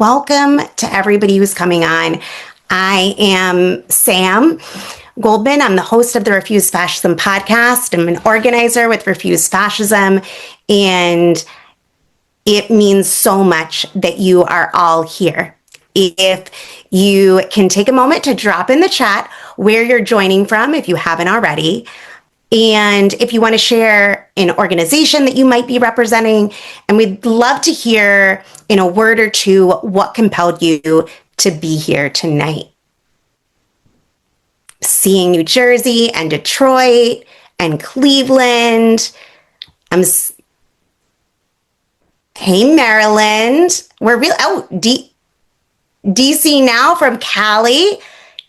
Welcome to everybody who's coming on. I am Sam Goldman. I'm the host of the Refuse Fascism podcast. I'm an organizer with Refuse Fascism, and it means so much that you are all here. If you can take a moment to drop in the chat where you're joining from, if you haven't already, and if you want to share an organization that you might be representing, and we'd love to hear in a word or two what compelled you to be here tonight. Seeing New Jersey and Detroit and Cleveland. Hey, Maryland. We're DC now from Cali.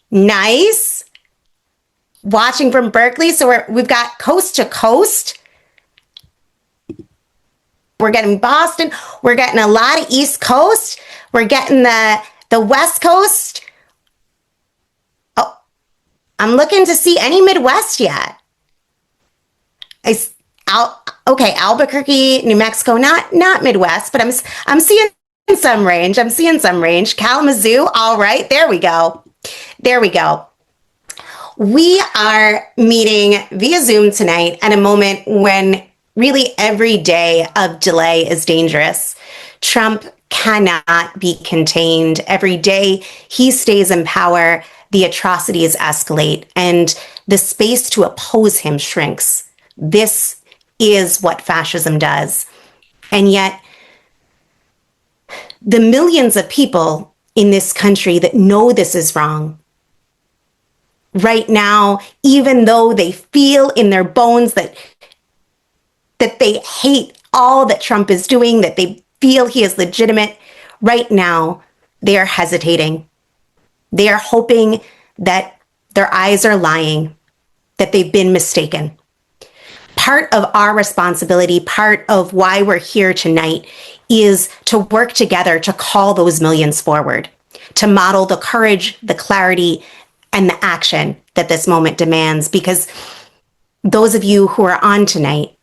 Nice. Watching from Berkeley. So we've got coast to coast. We're getting Boston. We're getting a lot of East Coast. We're getting the West Coast. Oh, I'm looking to see any Midwest yet. Okay, Albuquerque, New Mexico, not Midwest, but I'm seeing some range. Kalamazoo. All right, there we go. We are meeting via Zoom tonight at a moment when really every day of delay is dangerous. Trump cannot be contained. Every day he stays in power, the atrocities escalate, and the space to oppose him shrinks. This is what fascism does. And yet, the millions of people in this country that know this is wrong, right now, even though they feel in their bones that they hate all that Trump is doing, that they feel he is legitimate, right now, they are hesitating. They are hoping that their eyes are lying, that they've been mistaken. Part of our responsibility, part of why we're here tonight, is to work together to call those millions forward, to model the courage, the clarity, and the action that this moment demands, because those of you who are on tonight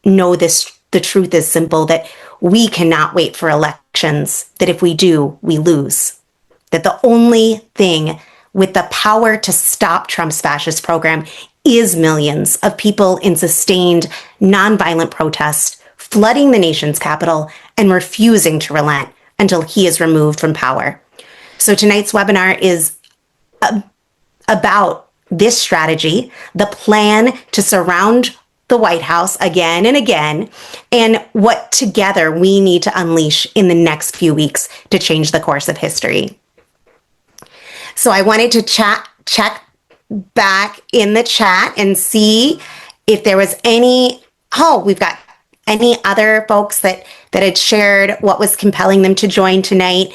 know this. The truth is simple, that we cannot wait for elections, that if we do, we lose. That the only thing with the power to stop Trump's fascist program is millions of people in sustained nonviolent protest, flooding the nation's capital and refusing to relent until he is removed from power. So tonight's webinar is about this strategy, the plan to surround the White House again and again, and what together we need to unleash in the next few weeks to change the course of history. So I wanted to check back in the chat and see if there was we've got any other folks that had shared what was compelling them to join tonight.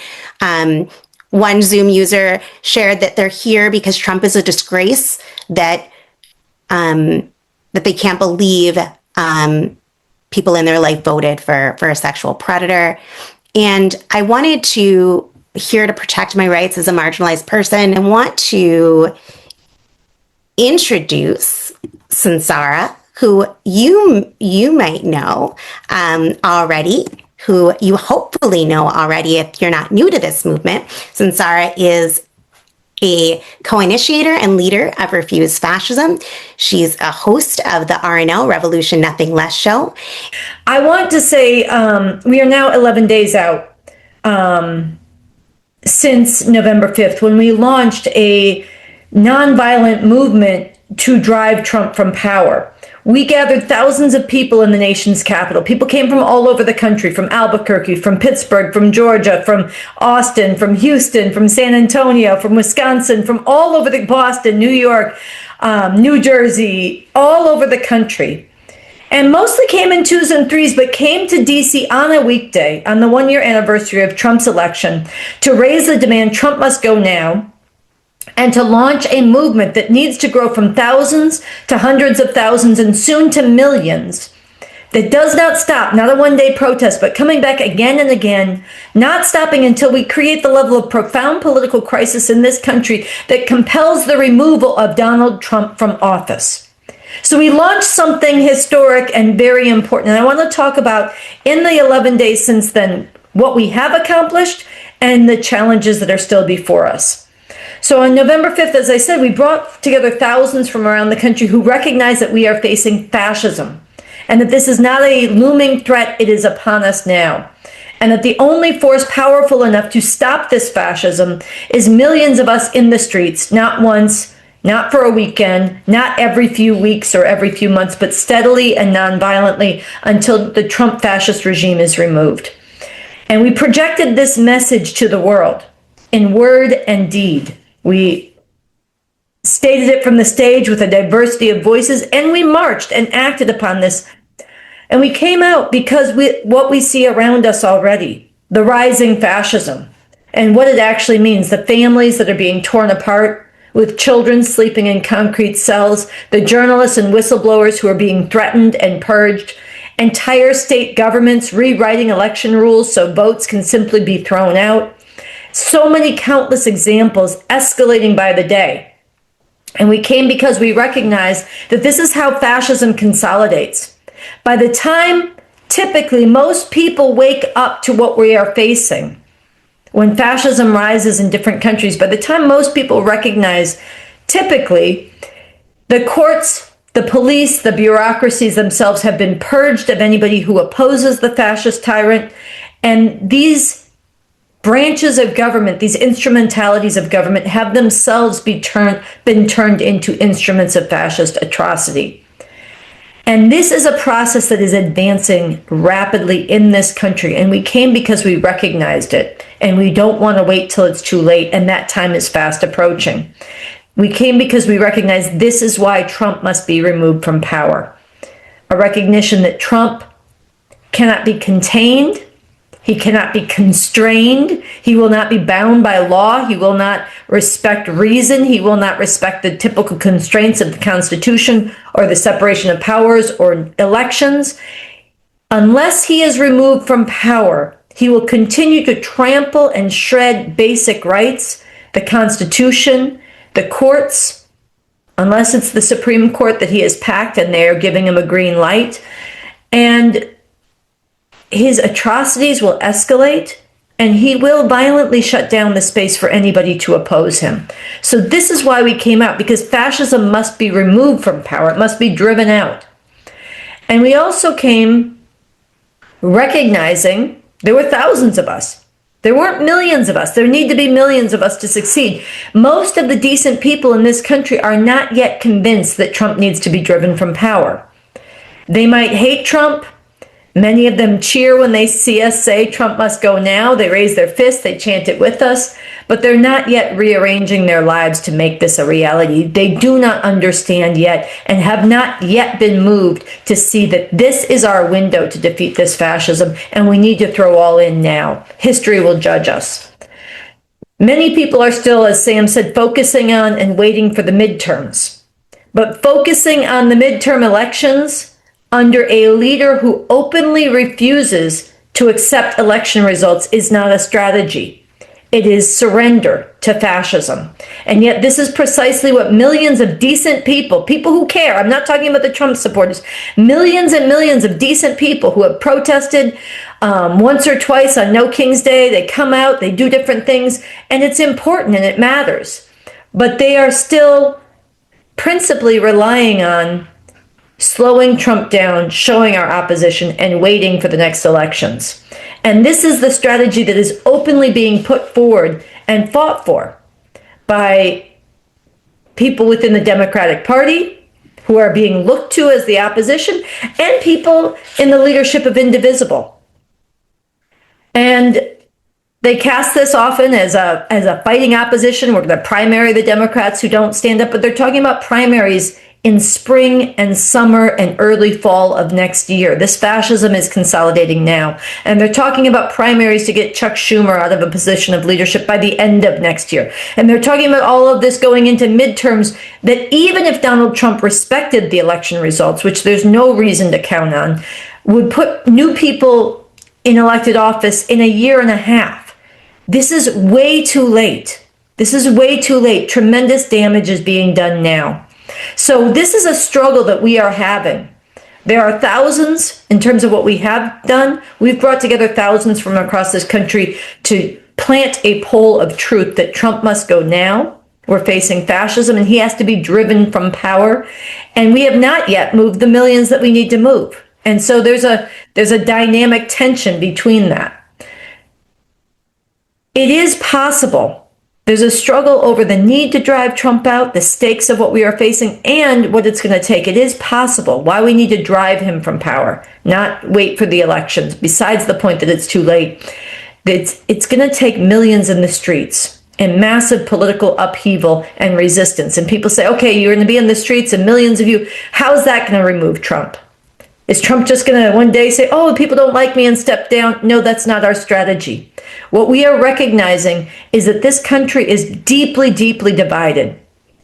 One Zoom user shared that they're here because Trump is a disgrace, that they can't believe people in their life voted for a sexual predator. And I wanted to, here to protect my rights as a marginalized person, and want to introduce Sunsara, who you might know already, who you hopefully know already if you're not new to this movement. Sunsara is a co-initiator and leader of Refuse Fascism. She's a host of the RNL Revolution Nothing Less show. I want to say we are now 11 days out since November 5th, when we launched a nonviolent movement to drive Trump from power. We gathered thousands of people in the nation's capital. People came from all over the country, from Albuquerque, from Pittsburgh, from Georgia, from Austin, from Houston, from San Antonio, from Wisconsin, from all over Boston, New York, New Jersey, all over the country. And mostly came in twos and threes, but came to DC on a weekday, on the one-year anniversary of Trump's election, to raise the demand Trump must go now, and to launch a movement that needs to grow from thousands to hundreds of thousands and soon to millions, that does not stop, not a one-day protest, but coming back again and again, not stopping until we create the level of profound political crisis in this country that compels the removal of Donald Trump from office. So we launched something historic and very important. And I want to talk about, in the 11 days since then, what we have accomplished and the challenges that are still before us. So on November 5th, as I said, we brought together thousands from around the country who recognize that we are facing fascism and that this is not a looming threat, it is upon us now. And that the only force powerful enough to stop this fascism is millions of us in the streets, not once, not for a weekend, not every few weeks or every few months, but steadily and nonviolently until the Trump fascist regime is removed. And we projected this message to the world in word and deed. We stated it from the stage with a diversity of voices, and we marched and acted upon this. And we came out because what we see around us already, the rising fascism, and what it actually means, the families that are being torn apart, with children sleeping in concrete cells, the journalists and whistleblowers who are being threatened and purged, entire state governments rewriting election rules so votes can simply be thrown out. So many countless examples escalating by the day. And we came because we recognize that this is how fascism consolidates. By the time typically most people wake up to what we are facing, when fascism rises in different countries, by the time most people recognize, typically, the courts, the police, the bureaucracies themselves have been purged of anybody who opposes the fascist tyrant. And these branches of government, these instrumentalities of government, have themselves been turned into instruments of fascist atrocity. And this is a process that is advancing rapidly in this country. And we came because we recognized it. And we don't want to wait till it's too late. And that time is fast approaching. We came because we recognize this is why Trump must be removed from power. A recognition that Trump cannot be contained. He cannot be constrained. He will not be bound by law. He will not respect reason. He will not respect the typical constraints of the Constitution or the separation of powers or elections. Unless he is removed from power, he will continue to trample and shred basic rights, the Constitution, the courts, unless it's the Supreme Court that he has packed and they are giving him a green light. And his atrocities will escalate, and he will violently shut down the space for anybody to oppose him. So this is why we came out, because fascism must be removed from power. It must be driven out. And we also came recognizing there were thousands of us. There weren't millions of us. There need to be millions of us to succeed. Most of the decent people in this country are not yet convinced that Trump needs to be driven from power. They might hate Trump. Many of them cheer when they see us say Trump must go now. They raise their fists, they chant it with us, but they're not yet rearranging their lives to make this a reality. They do not understand yet and have not yet been moved to see that this is our window to defeat this fascism, and we need to throw all in now. History will judge us. Many people are still, as Sam said, focusing on and waiting for the midterms. But focusing on the midterm elections under a leader who openly refuses to accept election results is not a strategy. It is surrender to fascism. And yet this is precisely what millions of decent people who care, I'm not talking about the Trump supporters, millions and millions of decent people who have protested once or twice on No King's Day. They come out, they do different things, and it's important and it matters. But they are still principally relying on slowing Trump down, showing our opposition, and waiting for the next elections. And this is the strategy that is openly being put forward and fought for by people within the Democratic Party who are being looked to as the opposition, and people in the leadership of Indivisible. And they cast this often as a fighting opposition. We're going to primary the Democrats who don't stand up, but they're talking about primaries in spring and summer and early fall of next year. This fascism is consolidating now. And they're talking about primaries to get Chuck Schumer out of a position of leadership by the end of next year. And they're talking about all of this going into midterms that even if Donald Trump respected the election results, which there's no reason to count on, would put new people in elected office in a year and a half. This is way too late. This is way too late. Tremendous damage is being done now. So this is a struggle that we are having. There are thousands in terms of what we have done. We've brought together thousands from across this country to plant a pole of truth that Trump must go now. We're facing fascism and he has to be driven from power. And we have not yet moved the millions that we need to move. And so there's a dynamic tension between that. It is possible. There's a struggle over the need to drive Trump out, the stakes of what we are facing, and what it's going to take. It is possible why we need to drive him from power, not wait for the elections, besides the point that it's too late. It's going to take millions in the streets and massive political upheaval and resistance. And people say, okay, you're going to be in the streets and millions of you. How's that going to remove Trump? Is Trump just going to one day say, oh, people don't like me and step down? No, that's not our strategy. What we are recognizing is that this country is deeply, deeply divided.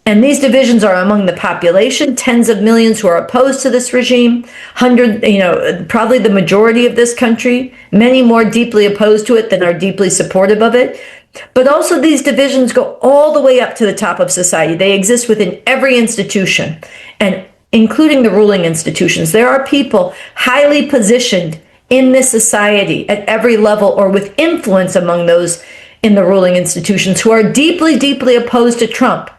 And these divisions are among the population, tens of millions who are opposed to this regime, probably the majority of this country, many more deeply opposed to it than are deeply supportive of it. But also these divisions go all the way up to the top of society. They exist within every institution, and including the ruling institutions. There are people highly positioned in this society at every level or with influence among those in the ruling institutions who are deeply, deeply opposed to Trump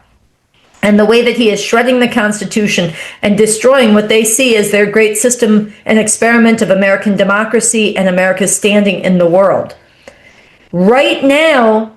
and the way that he is shredding the Constitution and destroying what they see as their great system and experiment of American democracy and America's standing in the world. Right now,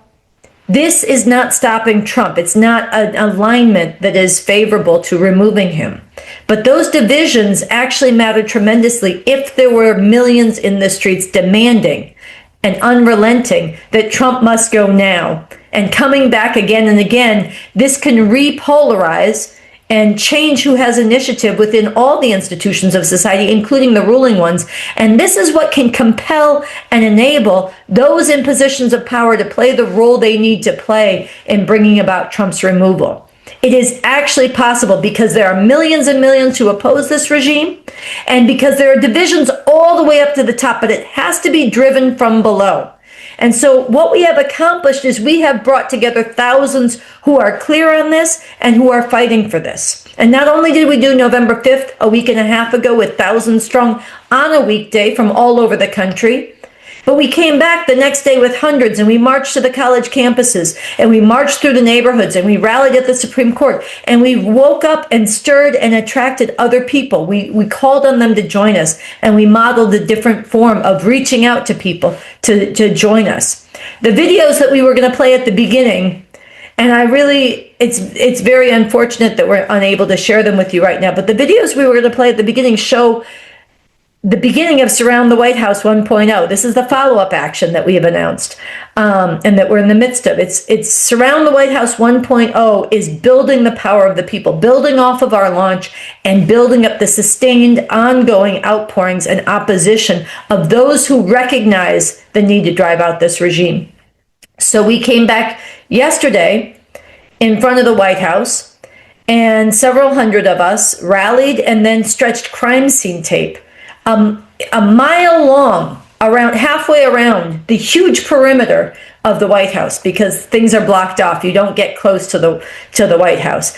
this is not stopping Trump. It's not an alignment that is favorable to removing him. But those divisions actually matter tremendously if there were millions in the streets demanding and unrelenting that Trump must go now. And coming back again and again, this can repolarize and change who has initiative within all the institutions of society, including the ruling ones. And this is what can compel and enable those in positions of power to play the role they need to play in bringing about Trump's removal. It is actually possible because there are millions and millions who oppose this regime, and because there are divisions all the way up to the top, but it has to be driven from below. And so what we have accomplished is we have brought together thousands who are clear on this and who are fighting for this. And not only did we do November 5th a week and a half ago with thousands strong on a weekday from all over the country, but we came back the next day with hundreds, and we marched to the college campuses, and we marched through the neighborhoods, and we rallied at the Supreme Court, and we woke up and stirred and attracted other people. We called on them to join us, and we modeled a different form of reaching out to people to join us. The videos that we were going to play at the beginning, and it's very unfortunate that we're unable to share them with you right now, but the videos we were going to play at the beginning show the beginning of Surround the White House 1.0. This is the follow-up action that we have announced and that we're in the midst of. It's Surround the White House 1.0 is building the power of the people, building off of our launch and building up the sustained, ongoing outpourings and opposition of those who recognize the need to drive out this regime. So we came back yesterday in front of the White House, and several hundred of us rallied and then stretched crime scene tape a mile long, around halfway around the huge perimeter of the White House, because things are blocked off. You don't get close to the White House,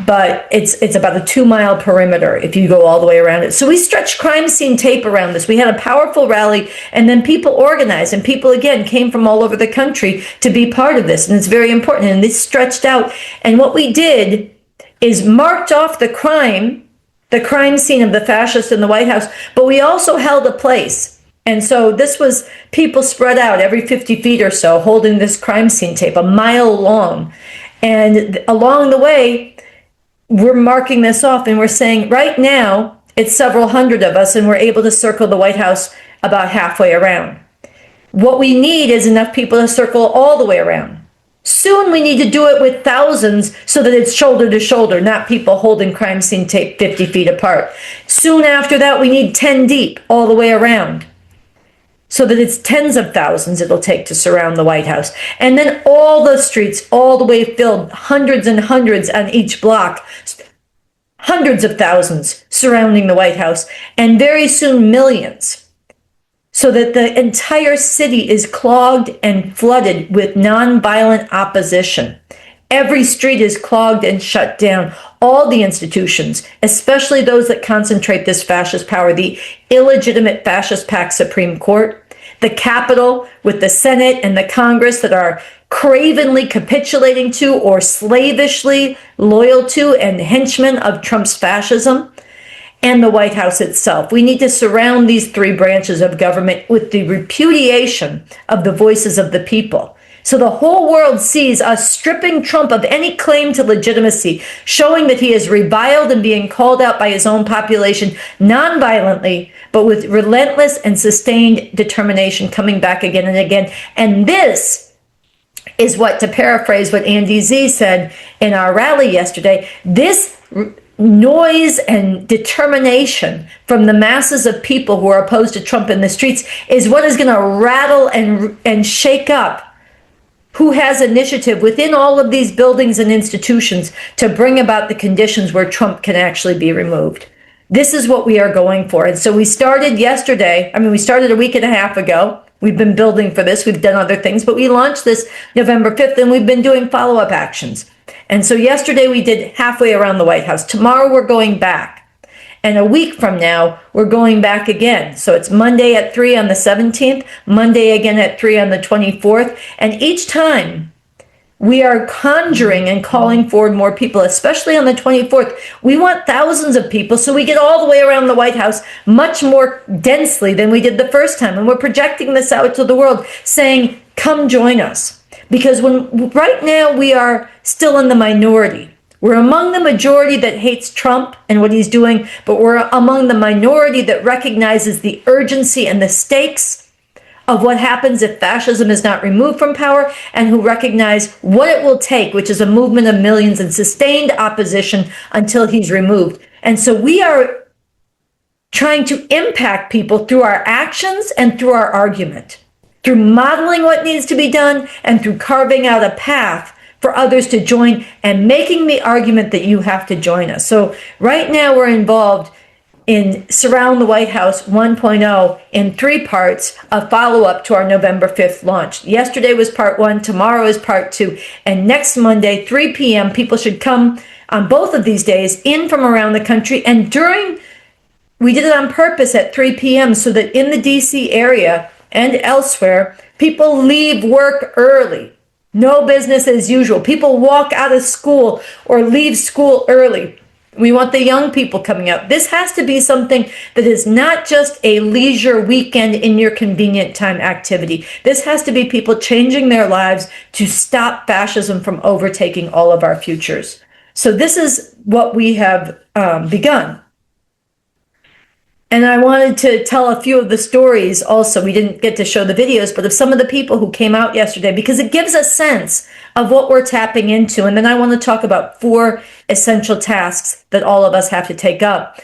but it's about a 2-mile perimeter if you go all the way around it. So we stretched crime scene tape around this. We had a powerful rally, and then people organized, and people again came from all over the country to be part of this, and it's very important. And this stretched out, and what we did is marked off the crime scene of the fascists in the White House, but we also held a place. And so this was people spread out every 50 feet or so holding this crime scene tape, a mile long. And along the way, we're marking this off, and we're saying right now it's several hundred of us, and we're able to circle the White House about halfway around. What we need is enough people to circle all the way around. Soon we need to do it with thousands so that it's shoulder to shoulder, not people holding crime scene tape 50 feet apart. Soon after that, we need 10 deep all the way around so that it's tens of thousands it'll take to surround the White House. And then all the streets all the way filled, hundreds and hundreds on each block, hundreds of thousands surrounding the White House, and very soon millions. So that the entire city is clogged and flooded with nonviolent opposition. Every street is clogged and shut down. All the institutions, especially those that concentrate this fascist power, the illegitimate fascist-packed Supreme Court, the Capitol with the Senate and the Congress that are cravenly capitulating to or slavishly loyal to and henchmen of Trump's fascism, and the White House itself. We need to surround these three branches of government with the repudiation of the voices of the people. So the whole world sees us stripping Trump of any claim to legitimacy, showing that he is reviled and being called out by his own population, non-violently, but with relentless and sustained determination, coming back again and again. And this is what, to paraphrase what Andy Z said in our rally yesterday, this noise and determination from the masses of people who are opposed to Trump in the streets is what is going to rattle and shake up who has initiative within all of these buildings and institutions to bring about the conditions where Trump can actually be removed. This is what we are going for. And so we started yesterday. We started a week and a half ago. We've been building for this. We've done other things, but we launched this November 5th, and we've been doing follow-up actions. And so yesterday we did halfway around the White House. Tomorrow we're going back. And a week from now, we're going back again. So it's Monday at 3 on the 17th, Monday again at 3 on the 24th. And each time we are conjuring and calling forward more people, especially on the 24th. We want thousands of people, so we get all the way around the White House much more densely than we did the first time. And we're projecting this out to the world, saying, come join us. Because right now we are still in the minority. We're among the majority that hates Trump and what he's doing, but we're among the minority that recognizes the urgency and the stakes of what happens if fascism is not removed from power, and who recognize what it will take, which is a movement of millions and sustained opposition until he's removed. And so we are trying to impact people through our actions and through our argument, through modeling what needs to be done and through carving out a path for others to join and making the argument that you have to join us. So right now we're involved in Surround the White House 1.0 in 3 parts, a follow-up to our November 5th launch. Yesterday was part 1, tomorrow is part 2, and next Monday, 3 p.m., people should come on both of these days in from around the country. And we did it on purpose at 3 p.m. so that in the D.C. area and elsewhere, people leave work early. No business as usual. People walk out of school or leave school early. We want the young people coming out. This has to be something that is not just a leisure weekend in your convenient time activity. This has to be people changing their lives to stop fascism from overtaking all of our futures. So this is what we have begun. And I wanted to tell a few of the stories also. We didn't get to show the videos, but of some of the people who came out yesterday, because it gives a sense of what we're tapping into. And then I want to talk about 4 essential tasks that all of us have to take up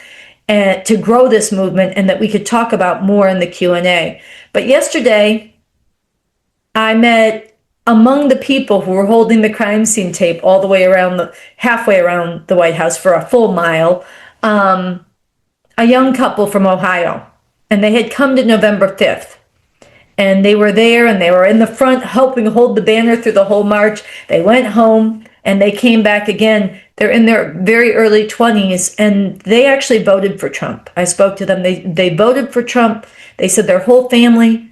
and to grow this movement, and that we could talk about more in the Q&A. But yesterday, I met among the people who were holding the crime scene tape all the way around halfway around the White House for a full mile, a young couple from Ohio, and they had come to November 5th. And they were there, and they were in the front helping hold the banner through the whole march. They went home, and they came back again. They're in their very early 20s, and they actually voted for Trump. I spoke to them. They voted for Trump. They said their whole family,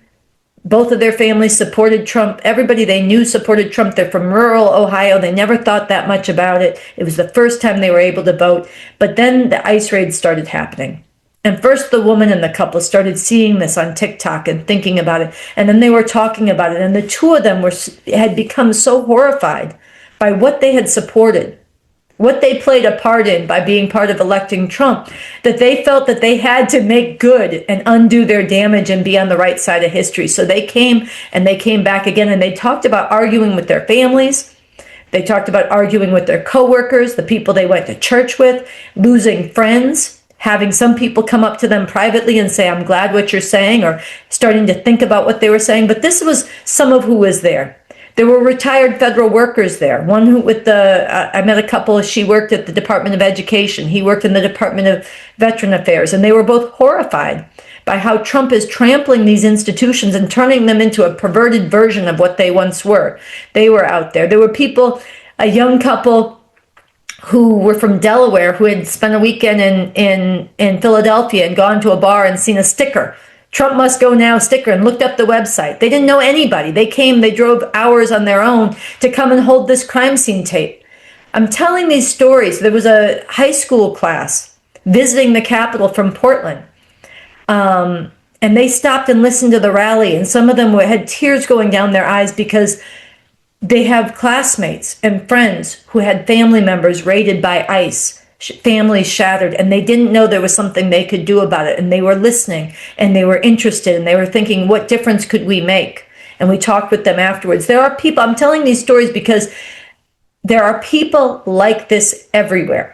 both of their families supported Trump. Everybody they knew supported Trump. They're from rural Ohio. They never thought that much about it. It was the first time they were able to vote. But then the ICE raids started happening. And first the woman and the couple started seeing this on TikTok and thinking about it. And then they were talking about it. And the two of them had become so horrified by what they had supported, what they played a part in by being part of electing Trump, that they felt that they had to make good and undo their damage and be on the right side of history. So they came, and they came back again, and they talked about arguing with their families. They talked about arguing with their coworkers, the people they went to church with, losing friends, having some people come up to them privately and say, I'm glad what you're saying, or starting to think about what they were saying. But this was some of who was there. There were retired federal workers there. One I met a couple, she worked at the Department of Education. He worked in the Department of Veteran Affairs. And they were both horrified by how Trump is trampling these institutions and turning them into a perverted version of what they once were. They were out there. There were people, a young couple who were from Delaware, who had spent a weekend in Philadelphia and gone to a bar and seen a sticker Trump must go now sticker and looked up the website. They didn't know anybody. They came, they drove hours on their own to come and hold this crime scene tape. I'm telling these stories. There was a high school class visiting the Capitol from Portland. And they stopped and listened to the rally, and some of them had tears going down their eyes because they have classmates and friends who had family members raided by ICE, families shattered, and they didn't know there was something they could do about it. And they were listening, and they were interested, and they were thinking, what difference could we make? And we talked with them afterwards. There are people, I'm telling these stories because there are people like this everywhere.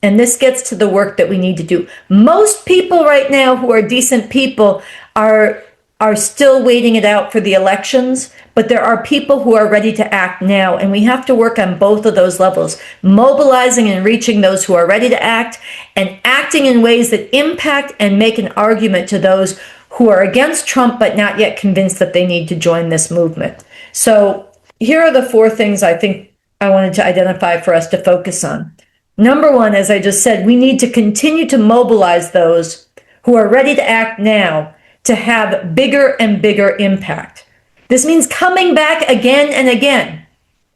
And this gets to the work that we need to do. Most people right now who are decent people are still waiting it out for the elections, but there are people who are ready to act now, and we have to work on both of those levels, mobilizing and reaching those who are ready to act, and acting in ways that impact and make an argument to those who are against Trump but not yet convinced that they need to join this movement. So here are the 4 things I think I wanted to identify for us to focus on. Number 1, as I just said, we need to continue to mobilize those who are ready to act now to have bigger and bigger impact. This means coming back again and again.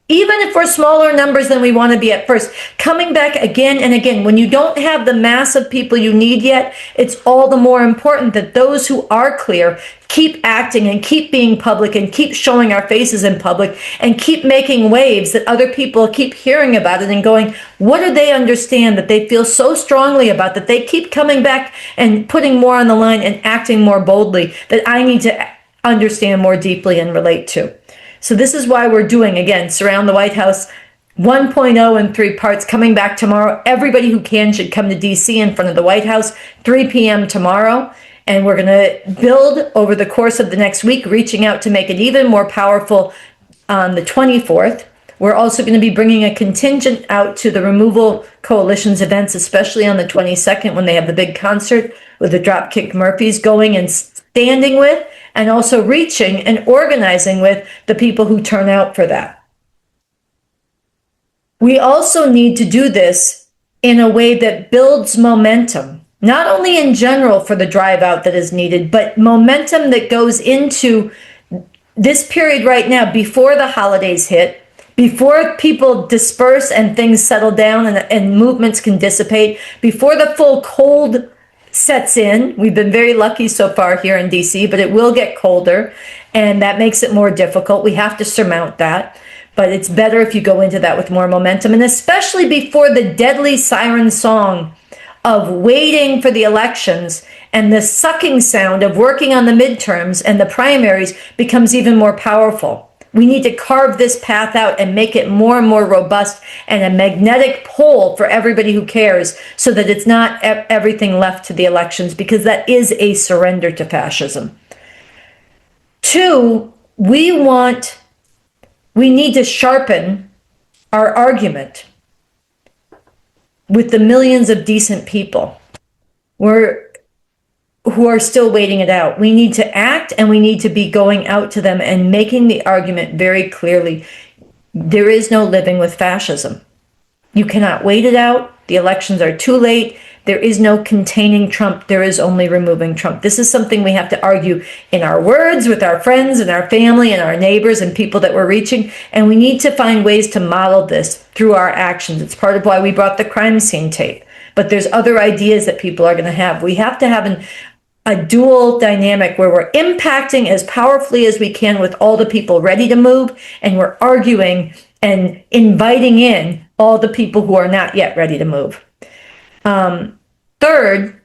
Even if we're smaller numbers than we want to be at first, coming back again and again. When you don't have the mass of people you need yet, it's all the more important that those who are clear keep acting and keep being public and keep showing our faces in public and keep making waves that other people keep hearing about it and going, what do they understand that they feel so strongly about, that they keep coming back and putting more on the line and acting more boldly, that I need to understand more deeply and relate to. So this is why we're doing, again, Surround the White House 1.0 in 3 parts, coming back tomorrow. Everybody who can should come to DC in front of the White House, 3 p.m. tomorrow. And we're going to build over the course of the next week, reaching out to make it even more powerful on the 24th. We're also going to be bringing a contingent out to the Removal Coalition's events, especially on the 22nd when they have the big concert with the Dropkick Murphys, going and standing with and also reaching and organizing with the people who turn out for that. We also need to do this in a way that builds momentum, not only in general for the drive out that is needed, but momentum that goes into this period right now before the holidays hit, before people disperse and things settle down and movements can dissipate, before the full cold sets in. We've been very lucky so far here in DC, but it will get colder, and that makes it more difficult. We have to surmount that, but it's better if you go into that with more momentum, and especially before the deadly siren song of waiting for the elections and the sucking sound of working on the midterms and the primaries becomes even more powerful. We need to carve this path out and make it more and more robust and a magnetic pole for everybody who cares, so that it's not everything left to the elections, because that is a surrender to fascism. 2, we need to sharpen our argument with the millions of decent people who are still waiting it out. We need to act, and we need to be going out to them and making the argument very clearly. There is no living with fascism. You cannot wait it out. The elections are too late. There is no containing Trump. There is only removing Trump. This is something we have to argue in our words with our friends and our family and our neighbors and people that we're reaching. And we need to find ways to model this through our actions. It's part of why we brought the crime scene tape. But there's other ideas that people are going to have. We have to have a dual dynamic where we're impacting as powerfully as we can with all the people ready to move, and we're arguing and inviting in all the people who are not yet ready to move. 3rd,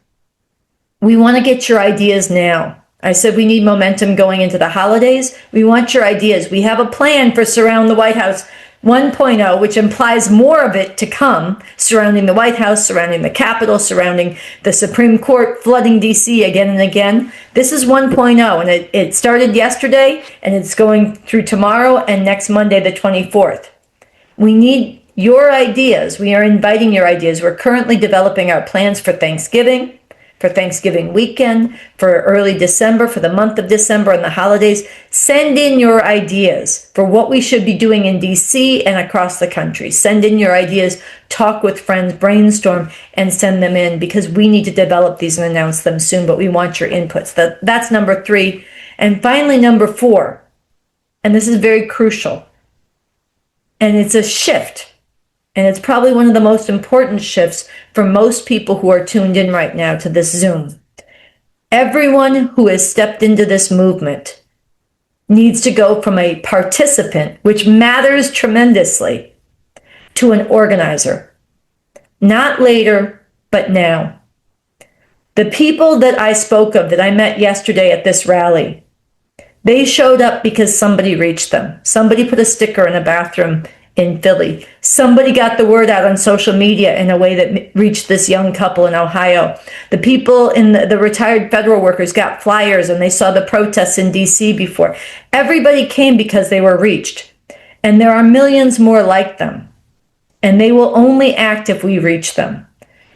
we want to get your ideas now. I said we need momentum going into the holidays. We want your ideas. We have a plan for Surround the White House 1.0, which implies more of it to come, surrounding the White House, surrounding the Capitol, surrounding the Supreme Court, flooding DC again and again. This is 1.0, and it started yesterday, and it's going through tomorrow and next Monday, the 24th. We need your ideas. We are inviting your ideas. We're currently developing our plans for Thanksgiving, for Thanksgiving weekend, for early December, for the month of December and the holidays. Send in your ideas for what we should be doing in DC and across the country. Send in your ideas, talk with friends, brainstorm, and send them in, because we need to develop these and announce them soon, but we want your inputs. That's number 3. And finally, number 4, and this is very crucial, and it's a shift. And it's probably one of the most important shifts for most people who are tuned in right now to this Zoom. Everyone who has stepped into this movement needs to go from a participant, which matters tremendously, to an organizer. Not later, but now. The people that I spoke of, that I met yesterday at this rally, they showed up because somebody reached them. Somebody put a sticker in a bathroom in Philly. Somebody got the word out on social media in a way that reached this young couple in Ohio. The people in the retired federal workers got flyers and they saw the protests in DC before. Everybody came because they were reached. And there are millions more like them. And they will only act if we reach them.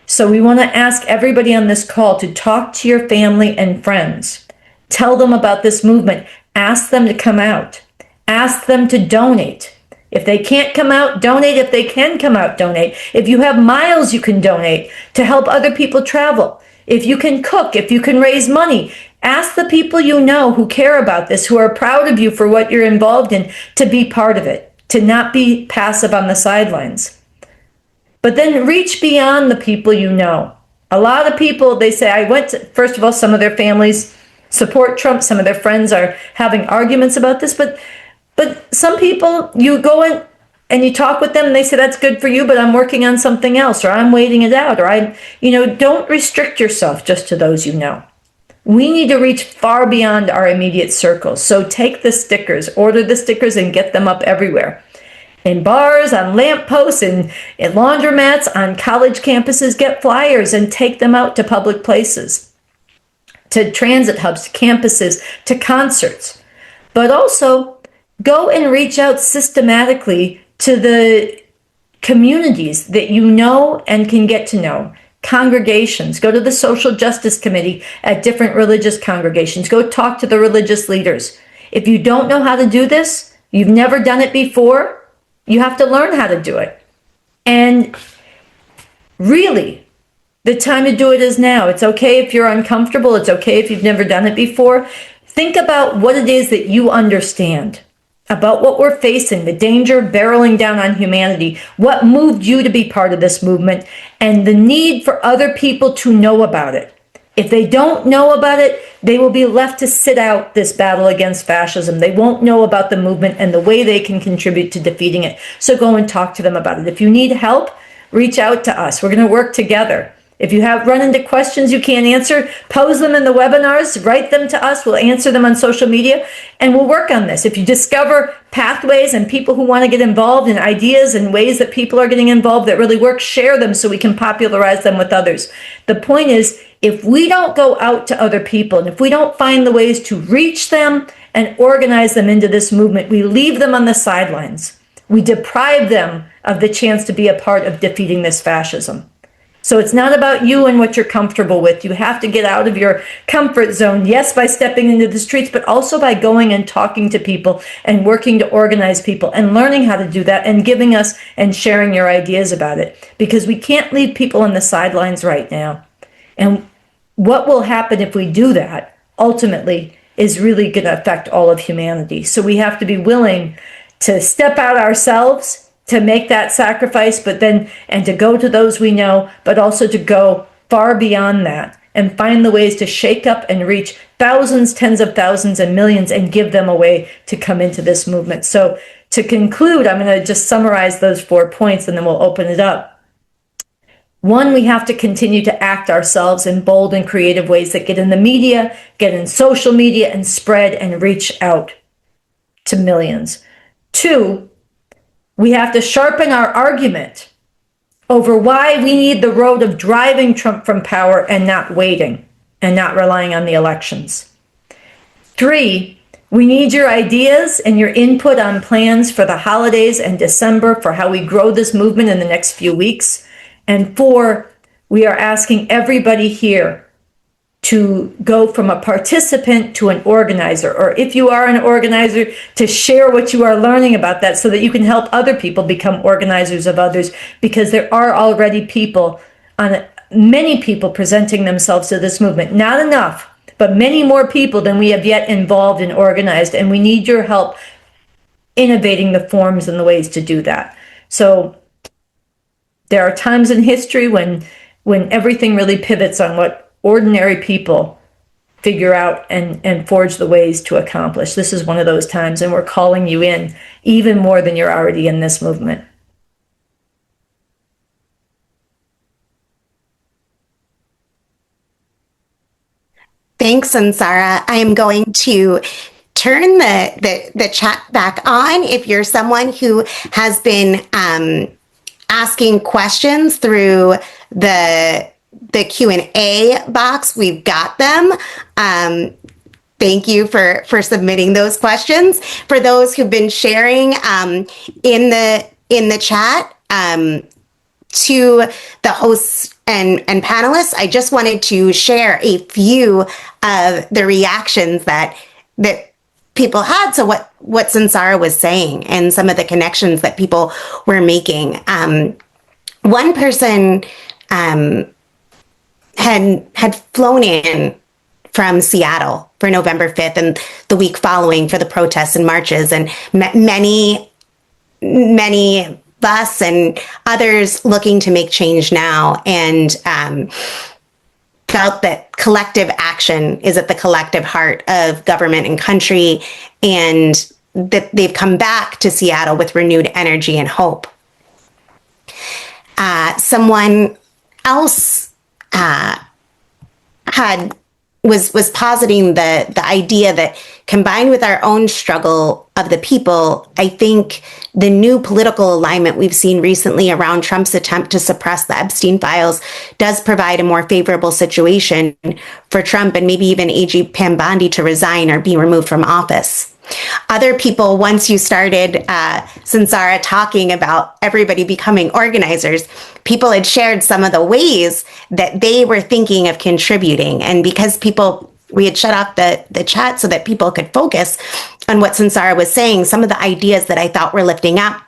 So we want to ask everybody on this call to talk to your family and friends. Tell them about this movement. Ask them to come out. Ask them to donate. If they can't come out, donate. If they can come out, donate. If you have miles, you can donate to help other people travel. If you can cook, if you can raise money, ask the people you know who care about this, who are proud of you for what you're involved in, to be part of it, to not be passive on the sidelines. But then reach beyond the people you know. A lot of people, they say, first of all, some of their families support Trump. Some of their friends are having arguments about this, but some people, you go in and you talk with them and they say, that's good for you, but I'm working on something else, or I'm waiting it out, or don't restrict yourself just to those you know. We need to reach far beyond our immediate circles. So take the stickers, order the stickers and get them up everywhere. In bars, on lampposts, in laundromats, on college campuses, get flyers and take them out to public places, to transit hubs, to campuses, to concerts. But also, go and reach out systematically to the communities that you know and can get to know. Congregations. Go to the social justice committee at different religious congregations. Go talk to the religious leaders. If you don't know how to do this, you've never done it before, you have to learn how to do it. And really, the time to do it is now. It's okay if you're uncomfortable. It's okay if you've never done it before. Think about what it is that you understand about what we're facing, the danger barreling down on humanity, what moved you to be part of this movement, and the need for other people to know about it. If they don't know about it, they will be left to sit out this battle against fascism. They won't know about the movement and the way they can contribute to defeating it. So go and talk to them about it. If you need help, reach out to us. We're going to work together. If you have run into questions you can't answer, pose them in the webinars, write them to us. We'll answer them on social media, and we'll work on this. If you discover pathways and people who want to get involved in ideas and ways that people are getting involved that really work, share them so we can popularize them with others. The point is, if we don't go out to other people, and if we don't find the ways to reach them and organize them into this movement, we leave them on the sidelines. We deprive them of the chance to be a part of defeating this fascism. So it's not about you and what you're comfortable with. You have to get out of your comfort zone, yes, by stepping into the streets, but also by going and talking to people and working to organize people and learning how to do that and giving us and sharing your ideas about it. Because we can't leave people on the sidelines right now. And what will happen if we do that, ultimately, is really going to affect all of humanity. So we have to be willing to step out ourselves, to make that sacrifice, but then, and to go to those we know, but also to go far beyond that and find the ways to shake up and reach thousands, tens of thousands, and millions and give them a way to come into this movement. So to conclude, I'm going to just summarize those 4 points and then we'll open it up. 1, we have to continue to act ourselves in bold and creative ways that get in the media, get in social media, and spread and reach out to millions. 2, we have to sharpen our argument over why we need the road of driving Trump from power and not waiting and not relying on the elections. 3, we need your ideas and your input on plans for the holidays and December for how we grow this movement in the next few weeks. And 4, we are asking everybody here to go from a participant to an organizer, or if you are an organizer, to share what you are learning about that so that you can help other people become organizers of others, because there are already many people presenting themselves to this movement. Not enough, but many more people than we have yet involved and organized, and we need your help innovating the forms and the ways to do that. So there are times in history when everything really pivots on what ordinary people figure out and forge the ways to accomplish. This is one of those times, and we're calling you in even more than you're already in this movement. Thanks, Sunsara. I am going to turn the chat back on. If you're someone who has been asking questions through the Q&A box, we've got them. Thank you for submitting those questions. For those who've been sharing in the chat to the hosts and panelists, I just wanted to share a few of the reactions that people had to what Sunsara was saying and some of the connections that people were making. One person had flown in from Seattle for November 5th and the week following for the protests and marches, and met many of us and others looking to make change now, and felt that collective action is at the collective heart of government and country, and that they've come back to Seattle with renewed energy and hope. Someone else was positing the idea that, combined with our own struggle of the people, I think the new political alignment we've seen recently around Trump's attempt to suppress the Epstein files does provide a more favorable situation for Trump and maybe even A.G. Pam Bondi to resign or be removed from office. Other people, once you started, Sunsara, talking about everybody becoming organizers, people had shared some of the ways that they were thinking of contributing. And because we had shut off the chat so that people could focus on what Sunsara was saying, some of the ideas that I thought were lifting up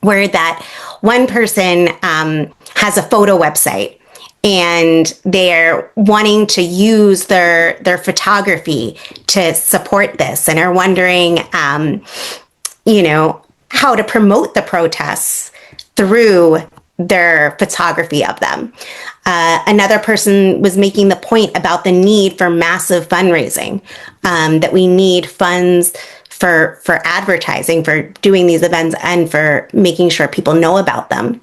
were that one person has a photo website, and they're wanting to use their photography to support this, and are wondering, how to promote the protests through their photography of them. Another person was making the point about the need for massive fundraising, that we need funds for advertising, for doing these events, and for making sure people know about them.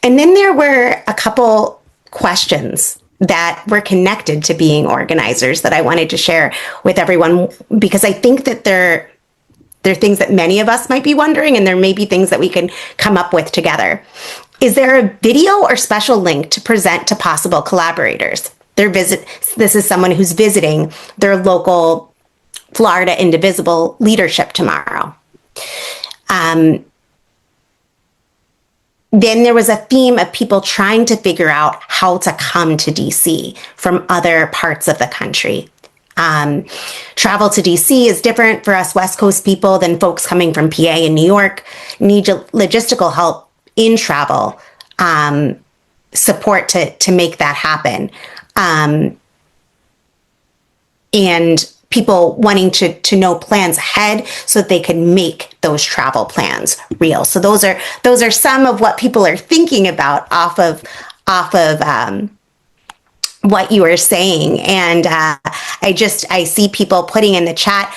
And then there were a couple questions that were connected to being organizers that I wanted to share with everyone, because I think that they're things that many of us might be wondering, and there may be things that we can come up with together. Is there a video or special link to present to possible collaborators? This is someone who's visiting their local Florida Indivisible leadership tomorrow. Then there was a theme of people trying to figure out how to come to DC from other parts of the country. Travel to DC is different for us West Coast people than folks coming from PA and New York. Need logistical help in travel, support to make that happen. And people wanting to know plans ahead so that they can make those travel plans real. So those are some of what people are thinking about off of what you were saying. And I see people putting in the chat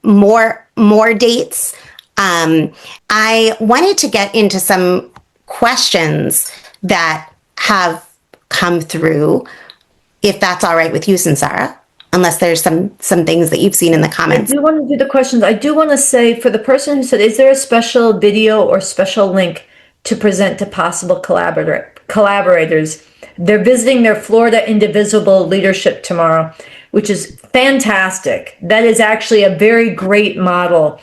more dates. I wanted to get into some questions that have come through, if that's all right with you, Sunsara, unless there's some things that you've seen in the comments. I do want to do the questions. I do want to say, for the person who said, is there a special video or special link to present to possible collaborators? They're visiting their Florida Indivisible leadership tomorrow, which is fantastic. That is actually a very great model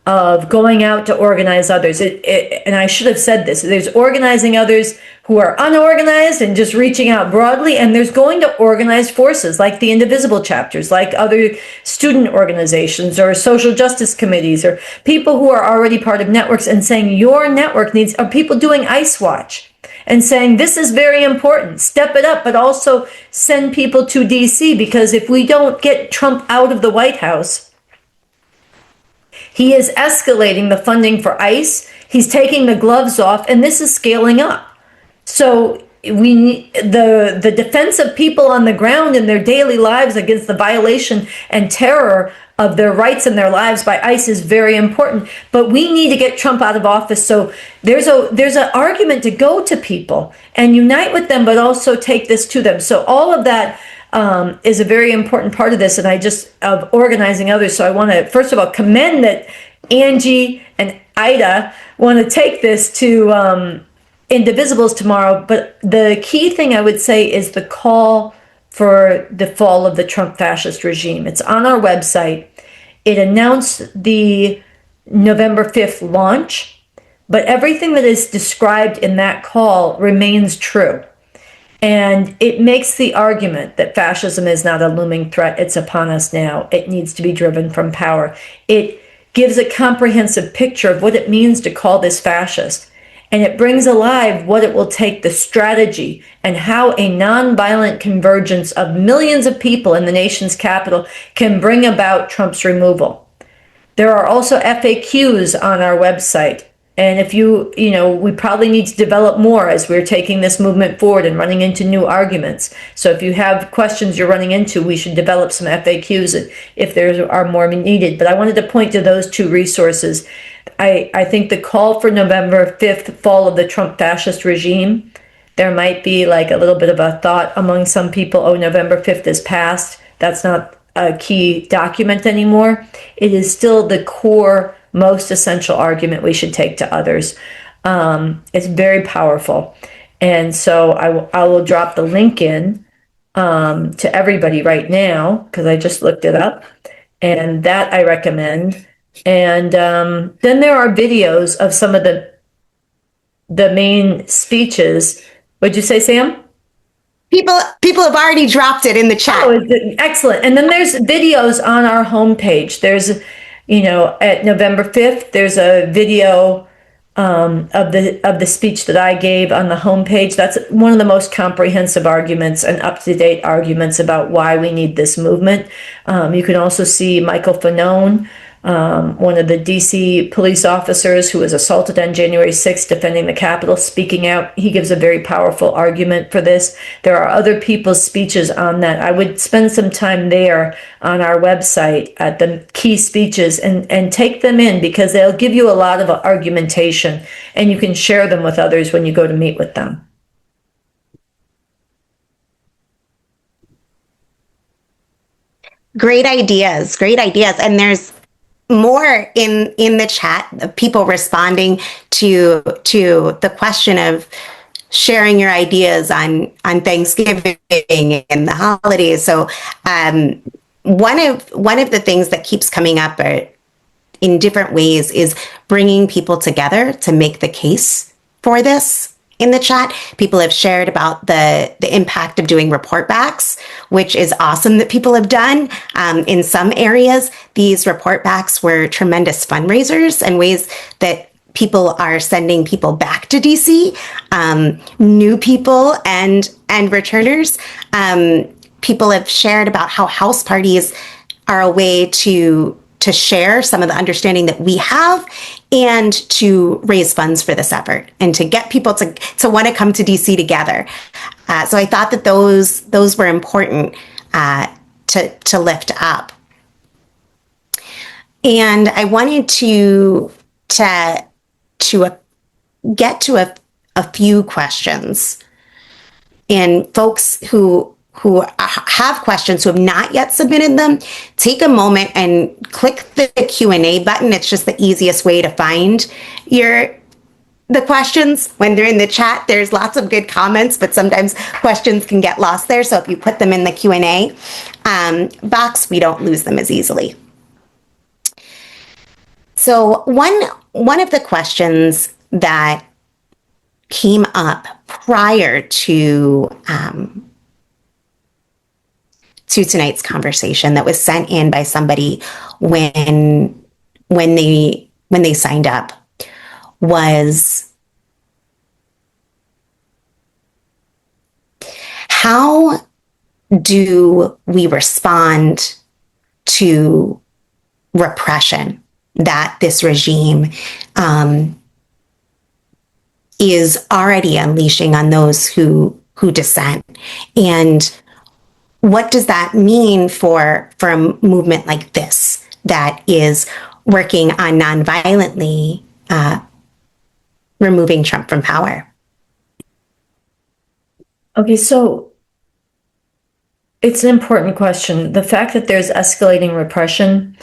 of going out to organize others. And I should have said this, there's organizing others who are unorganized and just reaching out broadly, and there's going to organized forces like the Indivisible chapters, like other student organizations or social justice committees, or people who are already part of networks and saying your network needs, are people doing Ice Watch and saying this is very important, step it up, but also send people to DC, because if we don't get Trump out of the White House, he is escalating the funding for ICE. He's taking the gloves off, and this is scaling up. So the defense of people on the ground in their daily lives against the violation and terror of their rights and their lives by ICE is very important. But we need to get Trump out of office. So there's an argument to go to people and unite with them, but also take this to them. So all of that is a very important part of this, and of organizing others. So I want to, first of all, commend that Angie and Ida want to take this to Indivisibles tomorrow. But the key thing I would say is the call for the fall of the Trump fascist regime. It's on our website. It announced the November 5th launch, but everything that is described in that call remains true. And it makes the argument that fascism is not a looming threat. It's upon us now. It needs to be driven from power. It gives a comprehensive picture of what it means to call this fascist. And it brings alive what it will take, the strategy, and how a nonviolent convergence of millions of people in the nation's capital can bring about Trump's removal. There are also FAQs on our website. And if we probably need to develop more as we're taking this movement forward and running into new arguments. So if you have questions you're running into, we should develop some FAQs if there are more needed. But I wanted to point to those two resources. I think the call for November 5th, fall of the Trump fascist regime, there might be like a little bit of a thought among some people, oh, November 5th is past. That's not a key document anymore. It is still the core, most essential argument we should take to others. It's very powerful. And so I will drop the link in to everybody right now, because I just looked it up. And that I recommend. And then there are videos of some of the main speeches. What'd you say, Sam? People have already dropped it in the chat. Oh, excellent. And then there's videos on our homepage. There's, at November 5th, there's a video of the speech that I gave on the homepage. That's one of the most comprehensive arguments and up-to-date arguments about why we need this movement. You can also see Michael Fanone, one of the DC police officers who was assaulted on January 6th defending the Capitol, speaking out. He gives a very powerful argument for this. There are other people's speeches on that. I would spend some time there on our website at the key speeches and take them in, because they'll give you a lot of argumentation, and you can share them with others when you go to meet with them. Great ideas. And there's more in the chat of people responding to the question of sharing your ideas on Thanksgiving and the holidays. So one of the things that keeps coming up in different ways is bringing people together to make the case for this. In the chat, people have shared about the impact of doing report backs, which is awesome that people have done. In some areas, these report backs were tremendous fundraisers and ways that people are sending people back to DC, new people and returners. People have shared about how house parties are a way to share some of the understanding that we have and to raise funds for this effort and to get people to want to come to DC together. So I thought that those were important to lift up. And I wanted to get to a few questions. And folks who have questions, who have not yet submitted them, take a moment and click the Q&A button. It's just the easiest way to find the questions. When they're in the chat, there's lots of good comments, but sometimes questions can get lost there. So if you put them in the Q&A box, we don't lose them as easily. So one of the questions that came up prior to tonight's conversation, that was sent in by somebody when they signed up, was how do we respond to repression that this regime is already unleashing on those who dissent? And what does that mean for a movement like this that is working on nonviolently removing Trump from power? Okay, so it's an important question. The fact that there's escalating repression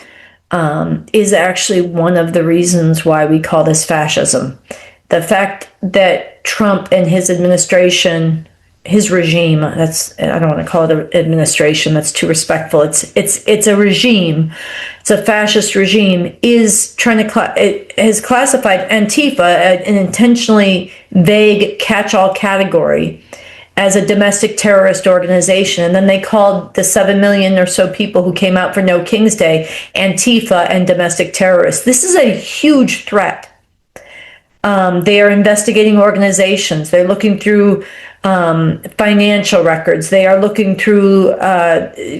is actually one of the reasons why we call this fascism. The fact that Trump and his administration, his regime, I don't want to call it an administration, that's too respectful. It's a regime. It's a fascist regime, is trying to, it has classified Antifa, an intentionally vague catch-all category, as a domestic terrorist organization. And then they called the 7 million or so people who came out for No King's Day Antifa and domestic terrorists. This is a huge threat. They are investigating organizations. They're looking through financial records. They are looking through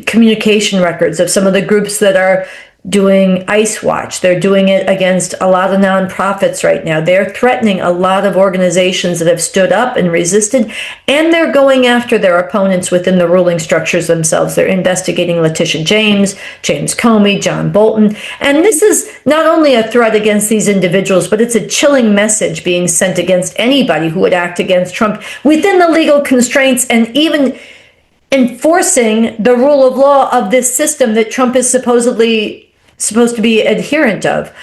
communication records of some of the groups that are doing ICE Watch. They're doing it against a lot of nonprofits right now. They're threatening a lot of organizations that have stood up and resisted, and they're going after their opponents within the ruling structures themselves. They're investigating Letitia James, James Comey, John Bolton. And this is not only a threat against these individuals, but it's a chilling message being sent against anybody who would act against Trump within the legal constraints and even enforcing the rule of law of this system that Trump is supposed to be adherent of.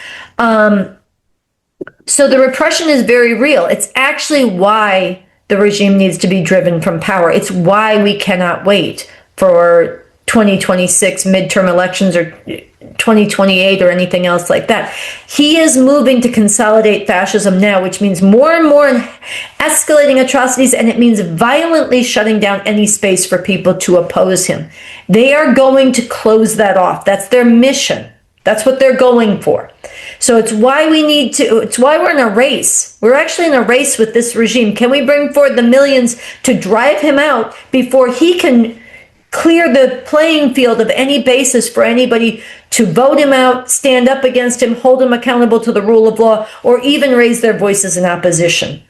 So the repression is very real. It's actually why the regime needs to be driven from power. It's why we cannot wait for 2026 midterm elections or 2028 or anything else like that. He is moving to consolidate fascism now, which means more and more escalating atrocities, and it means violently shutting down any space for people to oppose him. They are going to close that off. That's their mission. That's what they're going for. So it's why it's why we're in a race. We're actually in a race with this regime. Can we bring forward the millions to drive him out before he can clear the playing field of any basis for anybody to vote him out, stand up against him, hold him accountable to the rule of law, or even raise their voices in opposition?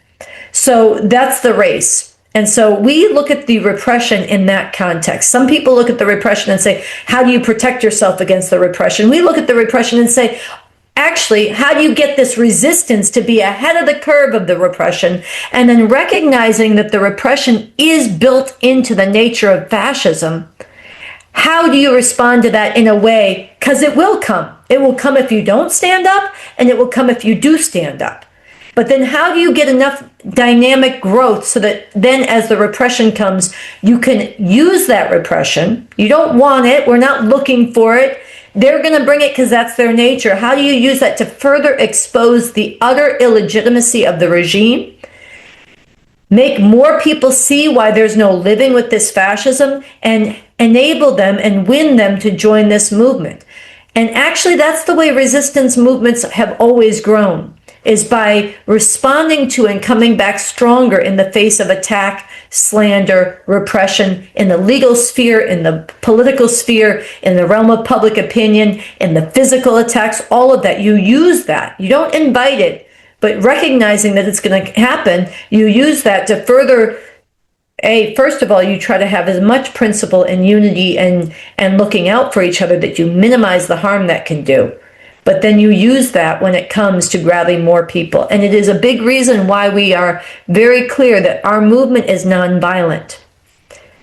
So that's the race. And so we look at the repression in that context. Some people look at the repression and say, how do you protect yourself against the repression? We look at the repression and say, actually, how do you get this resistance to be ahead of the curve of the repression? And then recognizing that the repression is built into the nature of fascism. How do you respond to that in a way? Because it will come. It will come if you don't stand up, and it will come if you do stand up. But then how do you get enough dynamic growth so that then as the repression comes, you can use that repression? You don't want it. We're not looking for it. They're going to bring it because that's their nature. How do you use that to further expose the utter illegitimacy of the regime? Make more people see why there's no living with this fascism, and enable them and win them to join this movement. And actually, that's the way resistance movements have always grown, is by responding to and coming back stronger in the face of attack, slander, repression, in the legal sphere, in the political sphere, in the realm of public opinion, in the physical attacks, all of that. You use that. You don't invite it, but recognizing that it's going to happen, you use that to further, first of all, you try to have as much principle and unity and looking out for each other that you minimize the harm that can do. But then you use that when it comes to grabbing more people. And it is a big reason why we are very clear that our movement is nonviolent.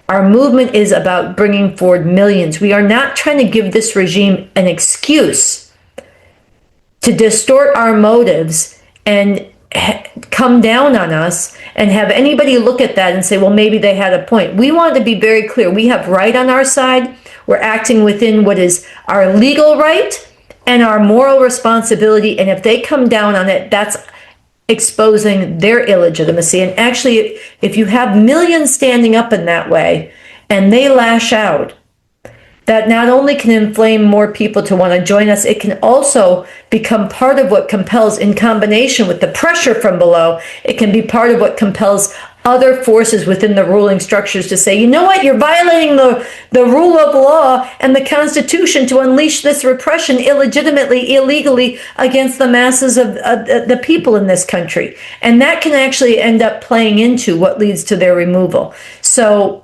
Our movement is about bringing forward millions. We are not trying to give this regime an excuse to distort our motives and come down on us and have anybody look at that and say, well, maybe they had a point. We want to be very clear. We have right on our side. We're acting within what is our legal right. and our moral responsibility. And if they come down on it, that's exposing their illegitimacy. And actually, if you have millions standing up in that way and they lash out, that not only can inflame more people to want to join us, it can also become part of what compels, in combination with the pressure from below, it can be part of what compels other forces within the ruling structures to say, you know what, you're violating the rule of law and the Constitution to unleash this repression illegitimately, illegally against the masses of the people in this country. And that can actually end up playing into what leads to their removal. So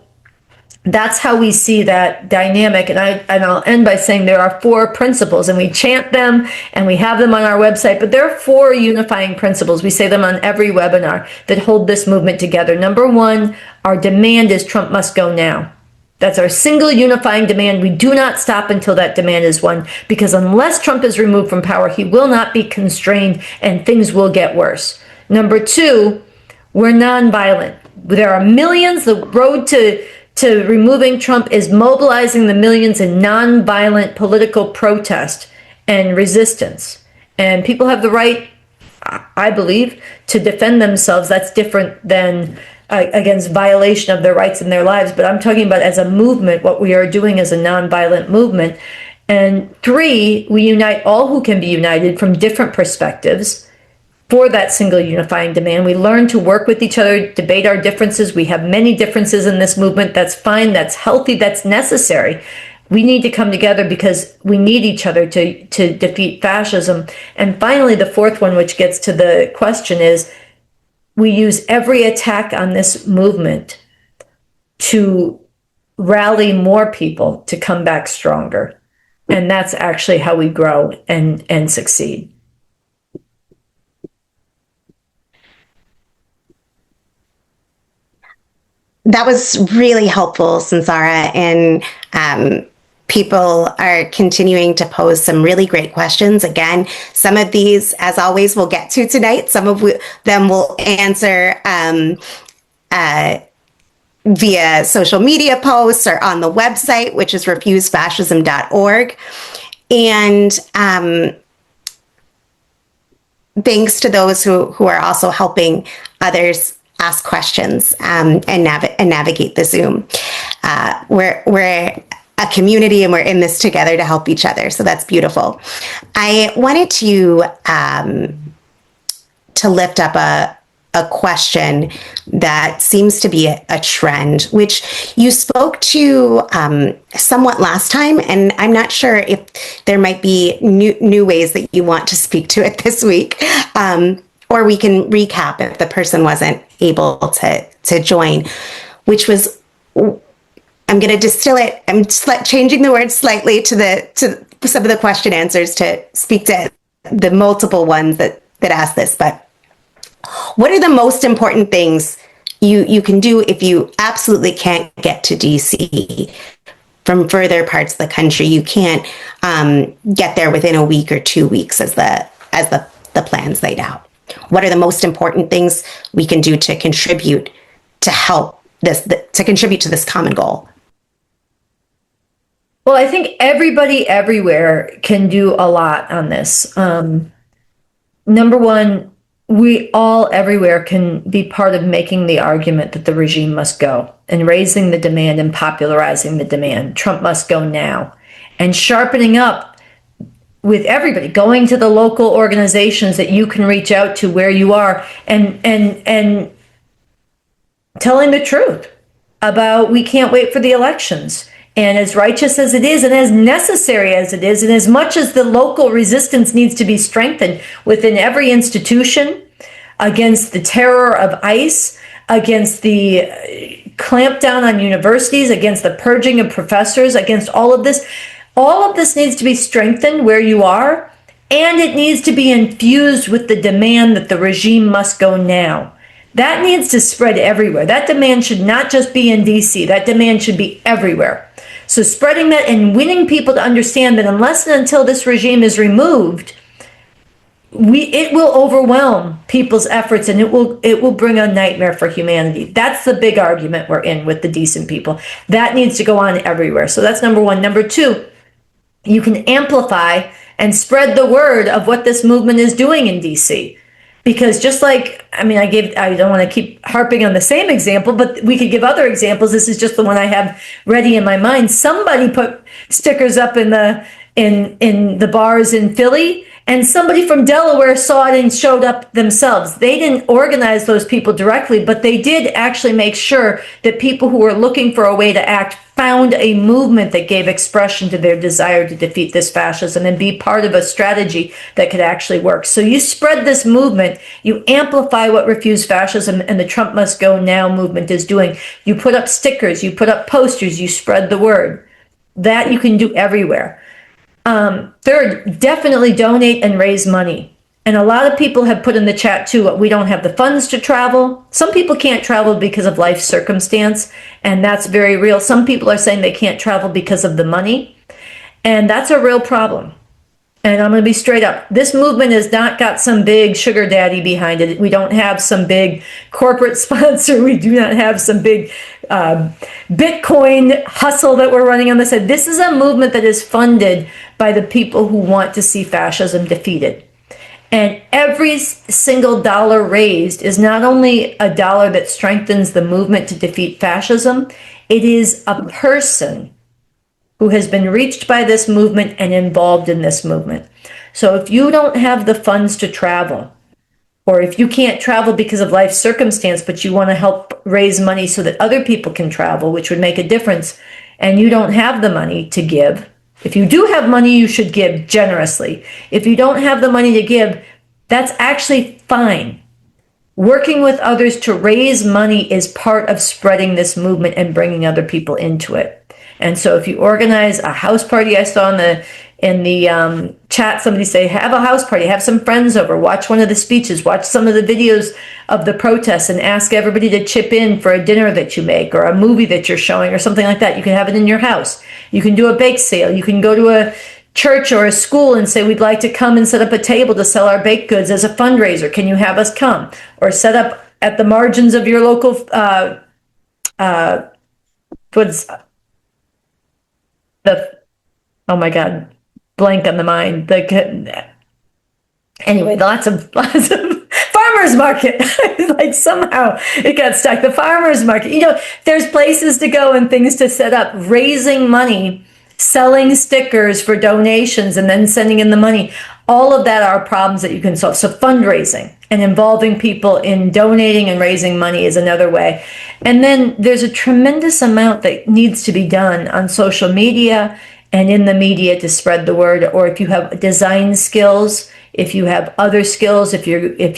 that's how we see that dynamic. And I'll end by saying there are 4 principles, and we chant them and we have them on our website, but there are 4 unifying principles. We say them on every webinar that hold this movement together. Number 1, our demand is Trump must go now. That's our single unifying demand. We do not stop until that demand is won, because unless Trump is removed from power, he will not be constrained and things will get worse. Number 2, we're nonviolent. There are millions. The road to removing Trump is mobilizing the millions in nonviolent political protest and resistance. And people have the right, I believe, to defend themselves. That's different than against violation of their rights in their lives. But I'm talking about as a movement, what we are doing as a nonviolent movement. And 3, we unite all who can be united from different perspectives for that single unifying demand. We learn to work with each other, debate our differences. We have many differences in this movement. That's fine, that's healthy, that's necessary. We need to come together because we need each other to defeat fascism. And finally, the 4th one, which gets to the question, is we use every attack on this movement to rally more people to come back stronger. And that's actually how we grow and succeed. That was really helpful, Sunsara, and people are continuing to pose some really great questions. Again, some of these, as always, we'll get to tonight. Some of them we'll answer via social media posts or on the website, which is refusefascism.org. And thanks to those who are also helping others ask questions and navigate the Zoom. We're a community and we're in this together to help each other. So that's beautiful. I wanted to lift up a question that seems to be a trend, which you spoke to somewhat last time, and I'm not sure if there might be new ways that you want to speak to it this week. Or we can recap if the person wasn't able to join, which was, I'm going to distill it. I'm changing the words slightly to some of the question answers to speak to the multiple ones that ask this. But what are the most important things you can do if you absolutely can't get to DC from further parts of the country? You can't get there within a week or 2 weeks as the plans laid out. What are the most important things we can do to contribute to help to contribute to this common goal? Well, I think everybody everywhere can do a lot on this. Number 1, we all everywhere can be part of making the argument that the regime must go and raising the demand and popularizing the demand. Trump must go now, and sharpening up with everybody, going to the local organizations that you can reach out to where you are and telling the truth about we can't wait for the elections. And as righteous as it is and as necessary as it is, and as much as the local resistance needs to be strengthened within every institution against the terror of ICE, against the clampdown on universities, against the purging of professors, against all of this needs to be strengthened where you are, and it needs to be infused with the demand that the regime must go now. That needs to spread everywhere. That demand should not just be in DC. That demand should be everywhere. So spreading that and winning people to understand that unless and until this regime is removed, it will overwhelm people's efforts, and it will bring a nightmare for humanity. That's the big argument we're in with the decent people. That needs to go on everywhere. So that's number 1. Number 2, you can amplify and spread the word of what this movement is doing in DC. Because just like, I mean, I don't want to keep harping on the same example, but we could give other examples. This is just the one I have ready in my mind. Somebody put stickers up in the bars in Philly, and somebody from Delaware saw it and showed up themselves. They didn't organize those people directly, but they did actually make sure that people who were looking for a way to act found a movement that gave expression to their desire to defeat this fascism and be part of a strategy that could actually work. So you spread this movement, you amplify what Refuse Fascism and the Trump Must Go Now movement is doing. You put up stickers, you put up posters, you spread the word. That you can do everywhere. Third, definitely donate and raise money. And a lot of people have put in the chat too, we don't have the funds to travel. Some people can't travel because of life circumstance, and that's very real. Some people are saying they can't travel because of the money, and that's a real problem. And I'm going to be straight up. This movement has not got some big sugar daddy behind it. We don't have some big corporate sponsor. We do not have some big Bitcoin hustle that we're running on the side. This is a movement that is funded by the people who want to see fascism defeated. And every single dollar raised is not only a dollar that strengthens the movement to defeat fascism, it is a person who has been reached by this movement and involved in this movement. So if you don't have the funds to travel, or if you can't travel because of life circumstance, but you want to help raise money so that other people can travel, which would make a difference, and you don't have the money to give, if you do have money, you should give generously. If you don't have the money to give, that's actually fine. Working with others to raise money is part of spreading this movement and bringing other people into it. And so if you organize a house party, I saw in the chat somebody say, have a house party, have some friends over, watch one of the speeches, watch some of the videos of the protests, and ask everybody to chip in for a dinner that you make or a movie that you're showing or something like that. You can have it in your house. You can do a bake sale. You can go to a church or a school and say, we'd like to come and set up a table to sell our baked goods as a fundraiser. Can you have us come? Or set up at the margins of your local, oh my God, blank on the mind. Anyway, lots of farmers market. Like somehow it got stuck. The farmers market. You know, there's places to go and things to set up. Raising money, selling stickers for donations, and then sending in the money. All of that are problems that you can solve. So fundraising and involving people in donating and raising money is another way. And then there's a tremendous amount that needs to be done on social media and in the media to spread the word. Or if you have design skills, if you have other skills, if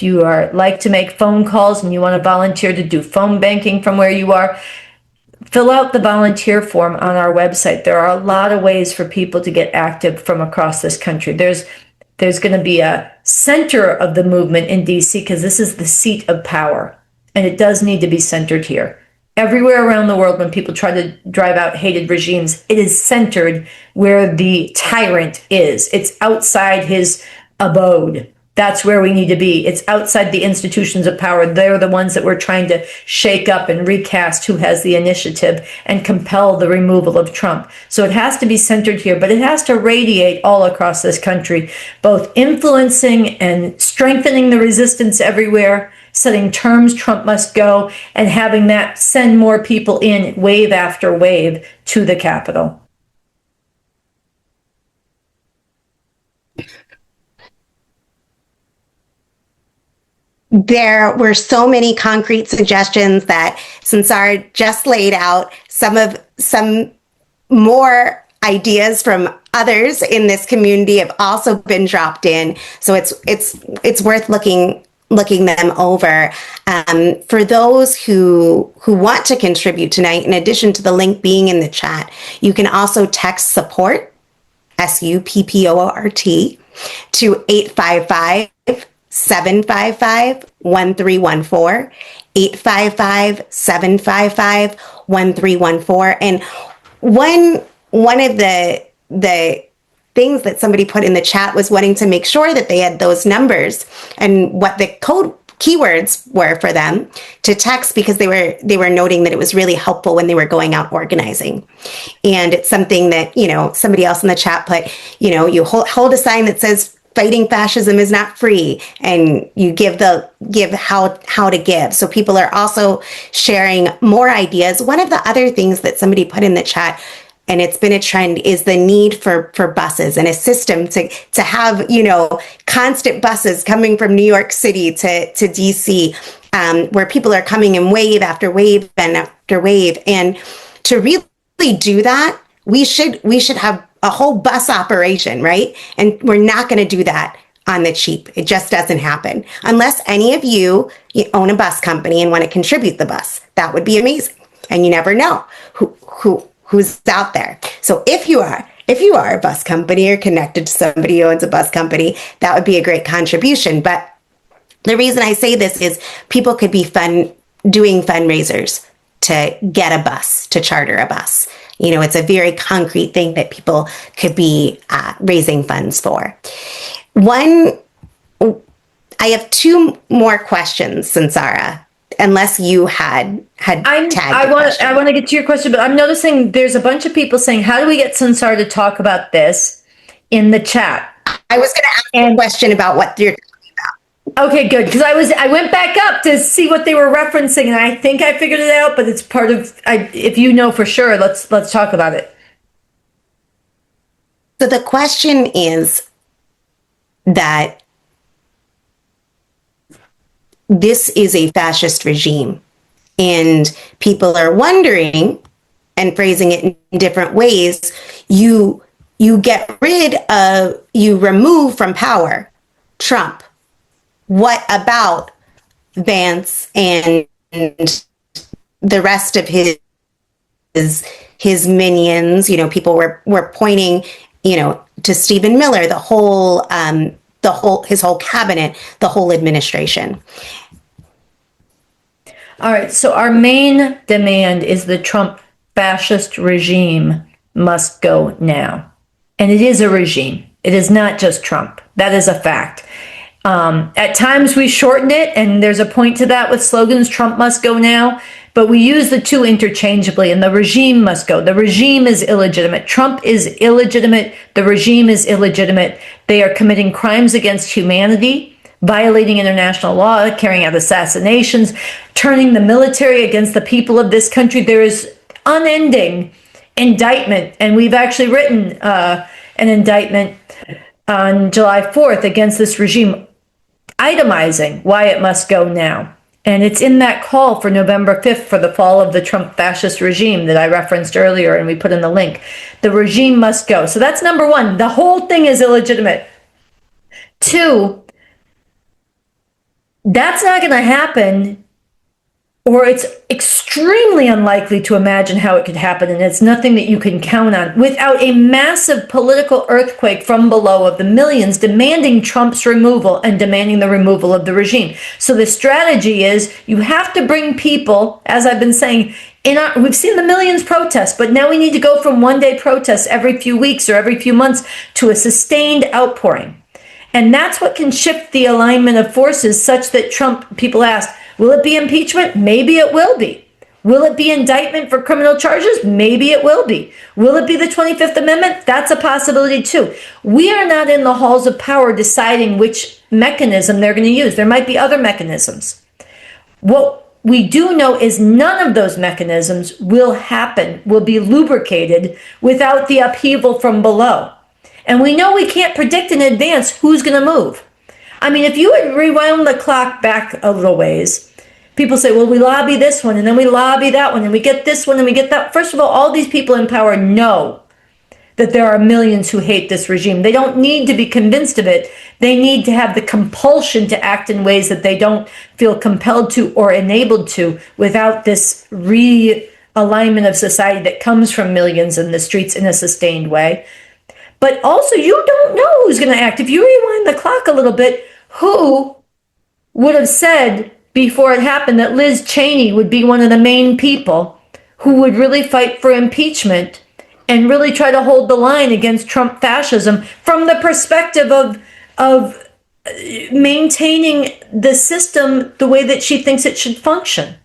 you are like to make phone calls and you want to volunteer to do phone banking from where you are, fill out the volunteer form on our website. There are a lot of ways for people to get active from across this country. There's going to be a center of the movement in DC because this is the seat of power, and it does need to be centered here. Everywhere around the world, when people try to drive out hated regimes, it is centered where the tyrant is. It's outside his abode. That's where we need to be. It's outside the institutions of power. They're the ones that we're trying to shake up and recast who has the initiative and compel the removal of Trump. So it has to be centered here, but it has to radiate all across this country, both influencing and strengthening the resistance everywhere, setting terms Trump must go, and having that send more people in wave after wave to the Capitol. There were so many concrete suggestions that Sunsara just laid out. Some more ideas from others in this community have also been dropped in. So it's worth looking them over. For those who want to contribute tonight, in addition to the link being in the chat, you can also text support, SUPPORT, to 855-755-1314, 855-755-1314. And one of the things that somebody put in the chat was wanting to make sure that they had those numbers and what the code keywords were for them to text, because they were noting that it was really helpful when they were going out organizing. And it's something that, somebody else in the chat put, you hold a sign that says fighting fascism is not free, and you give how to give. So people are also sharing more ideas. One of the other things that somebody put in the chat, and it's been a trend, is the need for buses and a system to have, constant buses coming from New York City to DC, where people are coming in wave after wave and after wave. And to really do that, we should have a whole bus operation, right? And we're not going to do that on the cheap. It just doesn't happen unless any of you own a bus company and want to contribute the bus. That would be amazing. And you never know who's out there. So if you are a bus company or connected to somebody who owns a bus company, that would be a great contribution. But the reason I say this is people could be doing fundraisers to get a bus, to charter a bus. It's a very concrete thing that people could be raising funds for. I have two more questions, Sunsara, unless you had tagged I want to get to your question, but I'm noticing there's a bunch of people saying, how do we get Sunsara to talk about this in the chat? I was going to ask you a question about what you're talking about. Okay, good, because I went back up to see what they were referencing, and I think I figured it out, but it's part of, if you know for sure, let's talk about it. So the question is that this is a fascist regime, and people are wondering and phrasing it in different ways. You remove from power Trump. What about Vance and the rest of his minions? People were pointing, to Stephen Miller, his whole cabinet, the whole administration. All right. So our main demand is the Trump fascist regime must go now. And it is a regime. It is not just Trump. That is a fact. At times we shorten it, and there's a point to that with slogans, Trump must go now, but we use the two interchangeably, and the regime must go. The regime is illegitimate. Trump is illegitimate. The regime is illegitimate. They are committing crimes against humanity, violating international law, carrying out assassinations, turning the military against the people of this country. There is unending indictment, and we've actually written an indictment on July 4th against this regime, itemizing why it must go now. And it's in that call for November 5th for the fall of the Trump fascist regime that I referenced earlier, and we put in the link. The regime must go. So that's number one. The whole thing is illegitimate. Two, that's not going to happen, or it's extremely unlikely to imagine how it could happen, and it's nothing that you can count on, without a massive political earthquake from below of the millions demanding Trump's removal and demanding the removal of the regime. So the strategy is you have to bring people, as I've been saying, we've seen the millions protest, but now we need to go from one-day protests every few weeks or every few months to a sustained outpouring. And that's what can shift the alignment of forces such that Trump, people ask, will it be impeachment? Maybe it will be. Will it be indictment for criminal charges? Maybe it will be. Will it be the 25th Amendment? That's a possibility too. We are not in the halls of power deciding which mechanism they're going to use. There might be other mechanisms. What we do know is none of those mechanisms will happen, will be lubricated without the upheaval from below. And we know we can't predict in advance who's going to move. I mean, if you would rewind the clock back a little ways, people say, well, we lobby this one, and then we lobby that one, and we get this one, and we get that. First of all these people in power know that there are millions who hate this regime. They don't need to be convinced of it. They need to have the compulsion to act in ways that they don't feel compelled to or enabled to without this realignment of society that comes from millions in the streets in a sustained way. But also, you don't know who's going to act. If you rewind the clock a little bit, who would have said before it happened that Liz Cheney would be one of the main people who would really fight for impeachment and really try to hold the line against Trump fascism from the perspective of maintaining the system the way that she thinks it should function.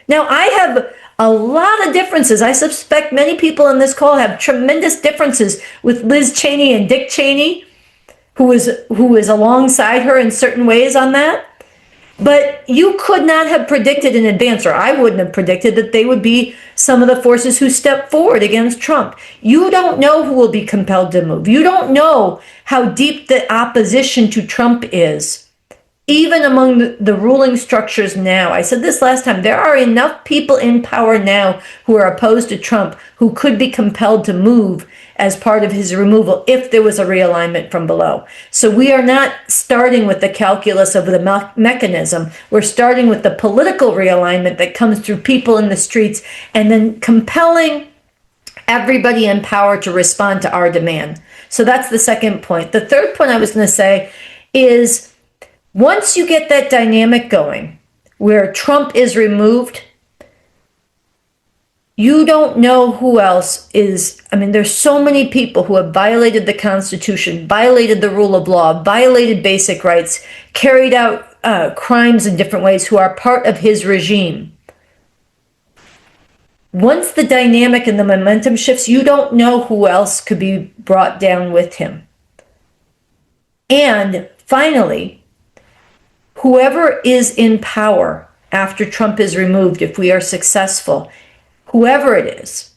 Now, I have a lot of differences. I suspect many people on this call have tremendous differences with Liz Cheney and Dick Cheney, who is alongside her in certain ways on that. But you could not have predicted in advance, or I wouldn't have predicted, that they would be some of the forces who step forward against Trump. You don't know who will be compelled to move. You don't know how deep the opposition to Trump is. Even among the ruling structures now, I said this last time, there are enough people in power now who are opposed to Trump who could be compelled to move as part of his removal if there was a realignment from below. So we are not starting with the calculus of the mechanism. We're starting with the political realignment that comes through people in the streets and then compelling everybody in power to respond to our demand. So that's the second point. The third point I was going to say is, once you get that dynamic going, where Trump is removed, you don't know who else is. I mean, there's so many people who have violated the Constitution, violated the rule of law, violated basic rights, carried out crimes in different ways, who are part of his regime. Once the dynamic and the momentum shifts, you don't know who else could be brought down with him. And finally, whoever is in power after Trump is removed, if we are successful, whoever it is,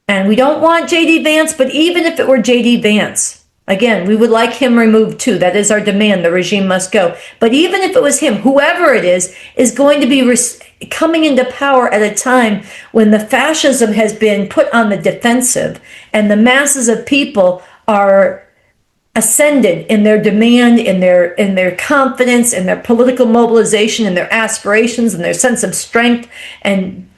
and we don't want J.D. Vance, but even if it were J.D. Vance, again, we would like him removed too. That is our demand. The regime must go. But even if it was him, whoever it is going to be coming into power at a time when the fascism has been put on the defensive and the masses of people are ascended in their demand, in their confidence, in their political mobilization, in their aspirations, and their sense of strength and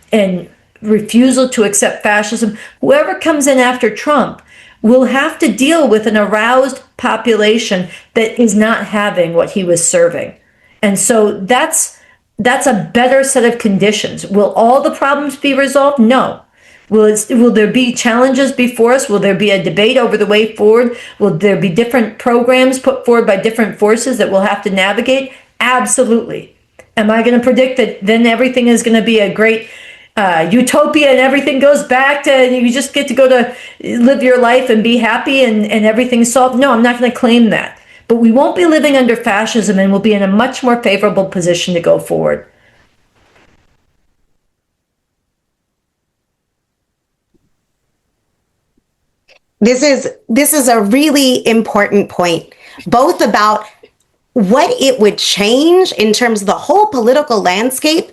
refusal to accept fascism. Whoever comes in after Trump will have to deal with an aroused population that is not having what he was serving. And so that's a better set of conditions. Will all the problems be resolved? No. Will there be challenges before us? Will there be a debate over the way forward? Will there be different programs put forward by different forces that we'll have to navigate? Absolutely. Am I going to predict that then everything is going to be a great utopia and everything goes back to, you just get to go to live your life and be happy and everything's solved? No, I'm not going to claim that. But we won't be living under fascism, and we'll be in a much more favorable position to go forward. This is a really important point, both about what it would change in terms of the whole political landscape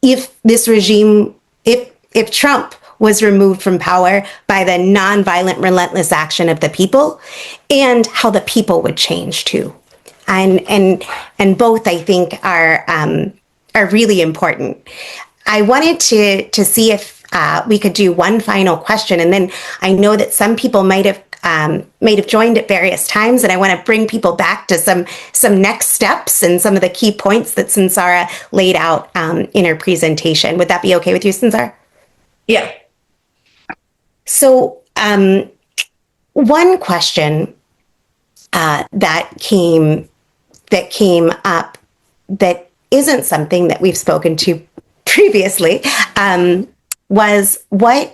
if this regime, if Trump was removed from power by the nonviolent, relentless action of the people, and how the people would change too. And both, I think, are really important. I wanted to see if we could do one final question, and then I know that some people might have joined at various times, and I want to bring people back to some next steps and some of the key points that Sunsara laid out in her presentation. Would that be okay with you, Sunsara? Yeah. So one question that came up that isn't something that we've spoken to previously was what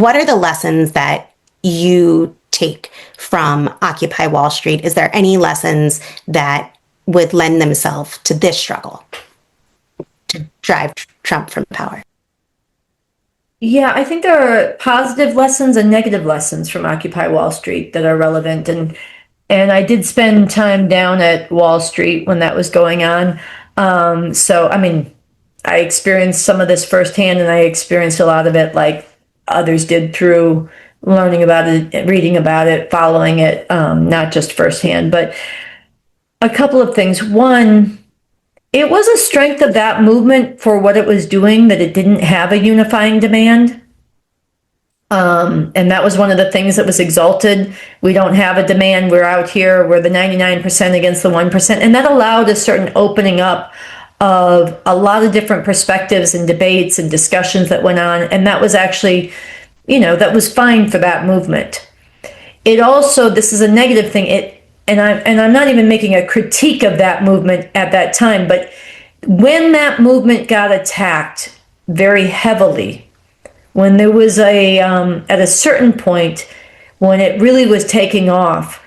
are the lessons that you take from Occupy Wall Street? Is there any lessons that would lend themselves to this struggle to drive Trump from power? Yeah, I think there are positive lessons and negative lessons from Occupy Wall Street that are relevant. And I did spend time down at Wall Street when that was going on. So, I mean, I experienced some of this firsthand, and I experienced a lot of it like others did through learning about it, reading about it, following it, not just firsthand. But a couple of things. One, it was a strength of that movement for what it was doing that it didn't have a unifying demand. And that was one of the things that was exalted. We don't have a demand. We're out here. We're the 99% against the 1%. And that allowed a certain opening up of a lot of different perspectives and debates and discussions that went on. And that was actually, that was fine for that movement. It also, this is a negative thing, I'm not even making a critique of that movement at that time, but when that movement got attacked very heavily, when there was at a certain point, when it really was taking off,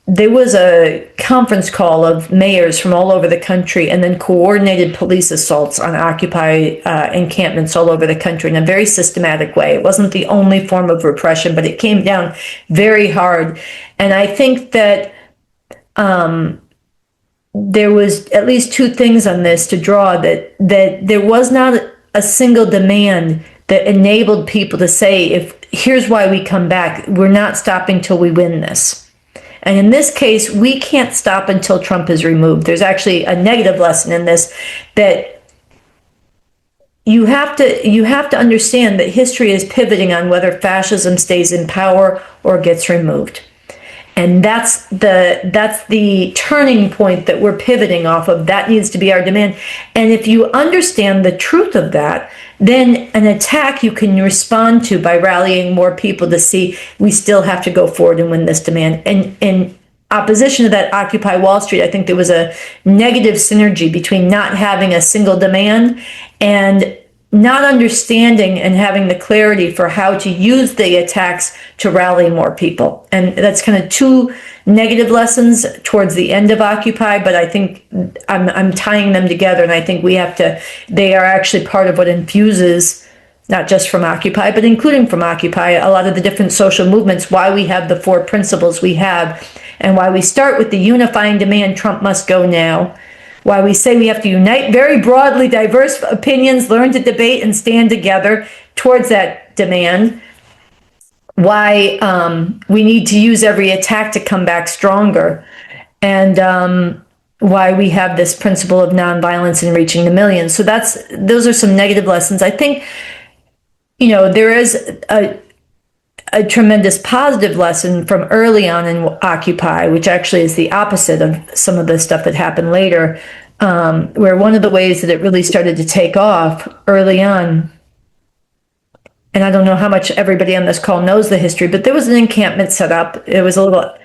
there was a conference call of mayors from all over the country, and then coordinated police assaults on Occupy encampments all over the country in a very systematic way. It wasn't the only form of repression, but it came down very hard. And I think that there was at least two things on this to draw, that there was not a single demand that enabled people to say, if here's why we come back, we're not stopping till we win this. And in this case, we can't stop until Trump is removed. There's actually a negative lesson in this, that you have to understand that history is pivoting on whether fascism stays in power or gets removed. And that's the turning point that we're pivoting off of. That needs to be our demand. And if you understand the truth of that, then an attack you can respond to by rallying more people to see we still have to go forward and win this demand. And in opposition to that Occupy Wall Street, I think there was a negative synergy between not having a single demand and not understanding and having the clarity for how to use the attacks to rally more people. And that's kind of two negative lessons towards the end of Occupy, but I think I'm tying them together, and I think they are actually part of what infuses, not just from Occupy, but including from Occupy, a lot of the different social movements, why we have the four principles we have, and why we start with the unifying demand, Trump must go now. Why we say we have to unite very broadly diverse opinions, learn to debate and stand together towards that demand. Why we need to use every attack to come back stronger. And why we have this principle of nonviolence in reaching the millions. So those are some negative lessons. I think, there is a tremendous positive lesson from early on in Occupy, which actually is the opposite of some of the stuff that happened later, where one of the ways that it really started to take off early on, and I don't know how much everybody on this call knows the history, but there was an encampment set up. It was a little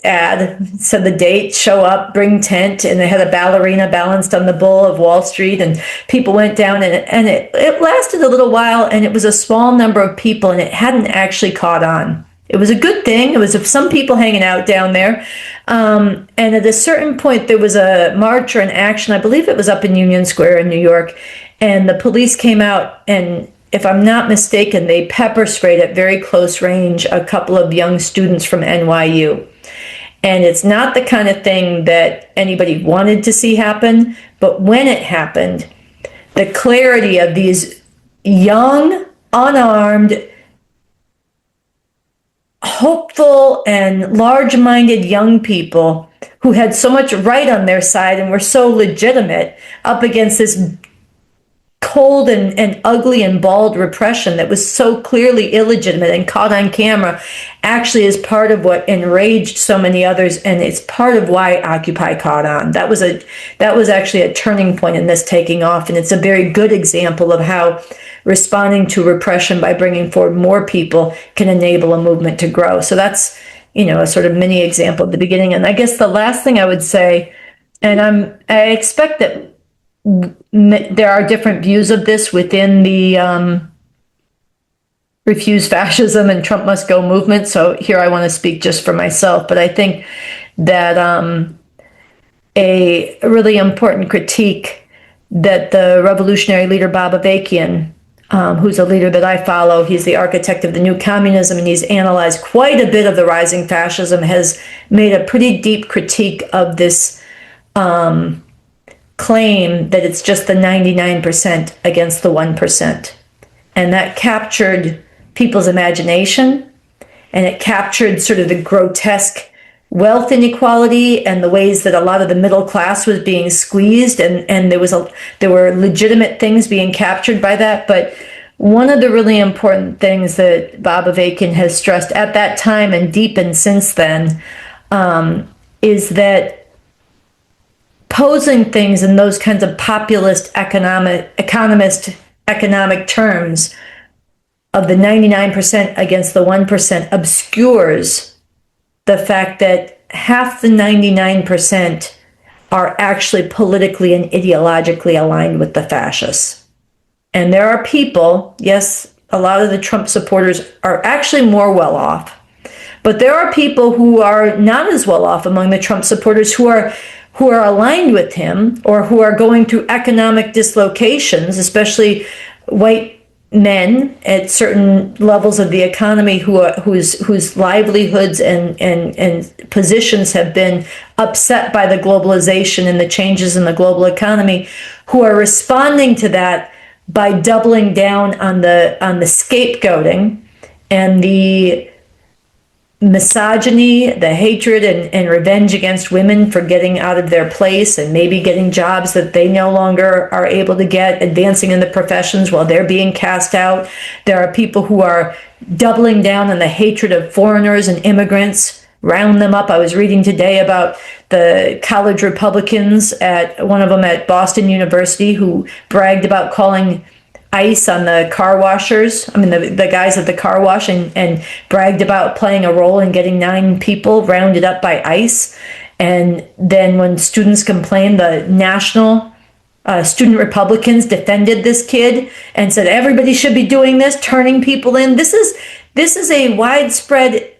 ad, said the date, show up, bring tent, and they had a ballerina balanced on the bull of Wall Street, and people went down, and it lasted a little while, and it was a small number of people, and it hadn't actually caught on. It was a good thing. It was some people hanging out down there. And at a certain point, there was a march or an action. I believe it was up in Union Square in New York, and the police came out, and if I'm not mistaken, they pepper sprayed at very close range a couple of young students from NYU. And it's not the kind of thing that anybody wanted to see happen, but when it happened, the clarity of these young, unarmed, hopeful, and large-minded young people who had so much right on their side and were so legitimate up against this cold and ugly and bald repression that was so clearly illegitimate and caught on camera, actually is part of what enraged so many others, and it's part of why Occupy caught on. That was actually a turning point in this taking off, and it's a very good example of how responding to repression by bringing forward more people can enable a movement to grow. So that's, a sort of mini example at the beginning. And I guess the last thing I would say, and I expect that there are different views of this within the Refuse Fascism and Trump Must Go movement. So here I want to speak just for myself, but I think that a really important critique that the revolutionary leader Bob Avakian, who's a leader that I follow, he's the architect of the new communism, and he's analyzed quite a bit of the rising fascism, has made a pretty deep critique of this claim that it's just the 99% against the 1%. And that captured people's imagination, and it captured sort of the grotesque wealth inequality and the ways that a lot of the middle class was being squeezed, and there were legitimate things being captured by that. But one of the really important things that Bob Avakian has stressed at that time and deepened since then is that posing things in those kinds of populist economist economic terms of the 99% against the 1% obscures the fact that half the 99% are actually politically and ideologically aligned with the fascists. And there are people, yes, a lot of the Trump supporters are actually more well off, but there are people who are not as well off among the Trump supporters who are aligned with him or who are going through economic dislocations, especially white men at certain levels of the economy whose livelihoods and positions have been upset by the globalization and the changes in the global economy, who are responding to that by doubling down on the scapegoating and the misogyny, the hatred and revenge against women for getting out of their place and maybe getting jobs that they no longer are able to get, advancing in the professions while they're being cast out. There are people who are doubling down on the hatred of foreigners and immigrants, round them up. I was reading today about the college Republicans, one of them at Boston University, who bragged about calling ICE on the car washers, the guys at the car wash, and bragged about playing a role in getting 9 people rounded up by ICE. And then when students complained, the national student Republicans defended this kid and said everybody should be doing this, turning people in. This is a widespread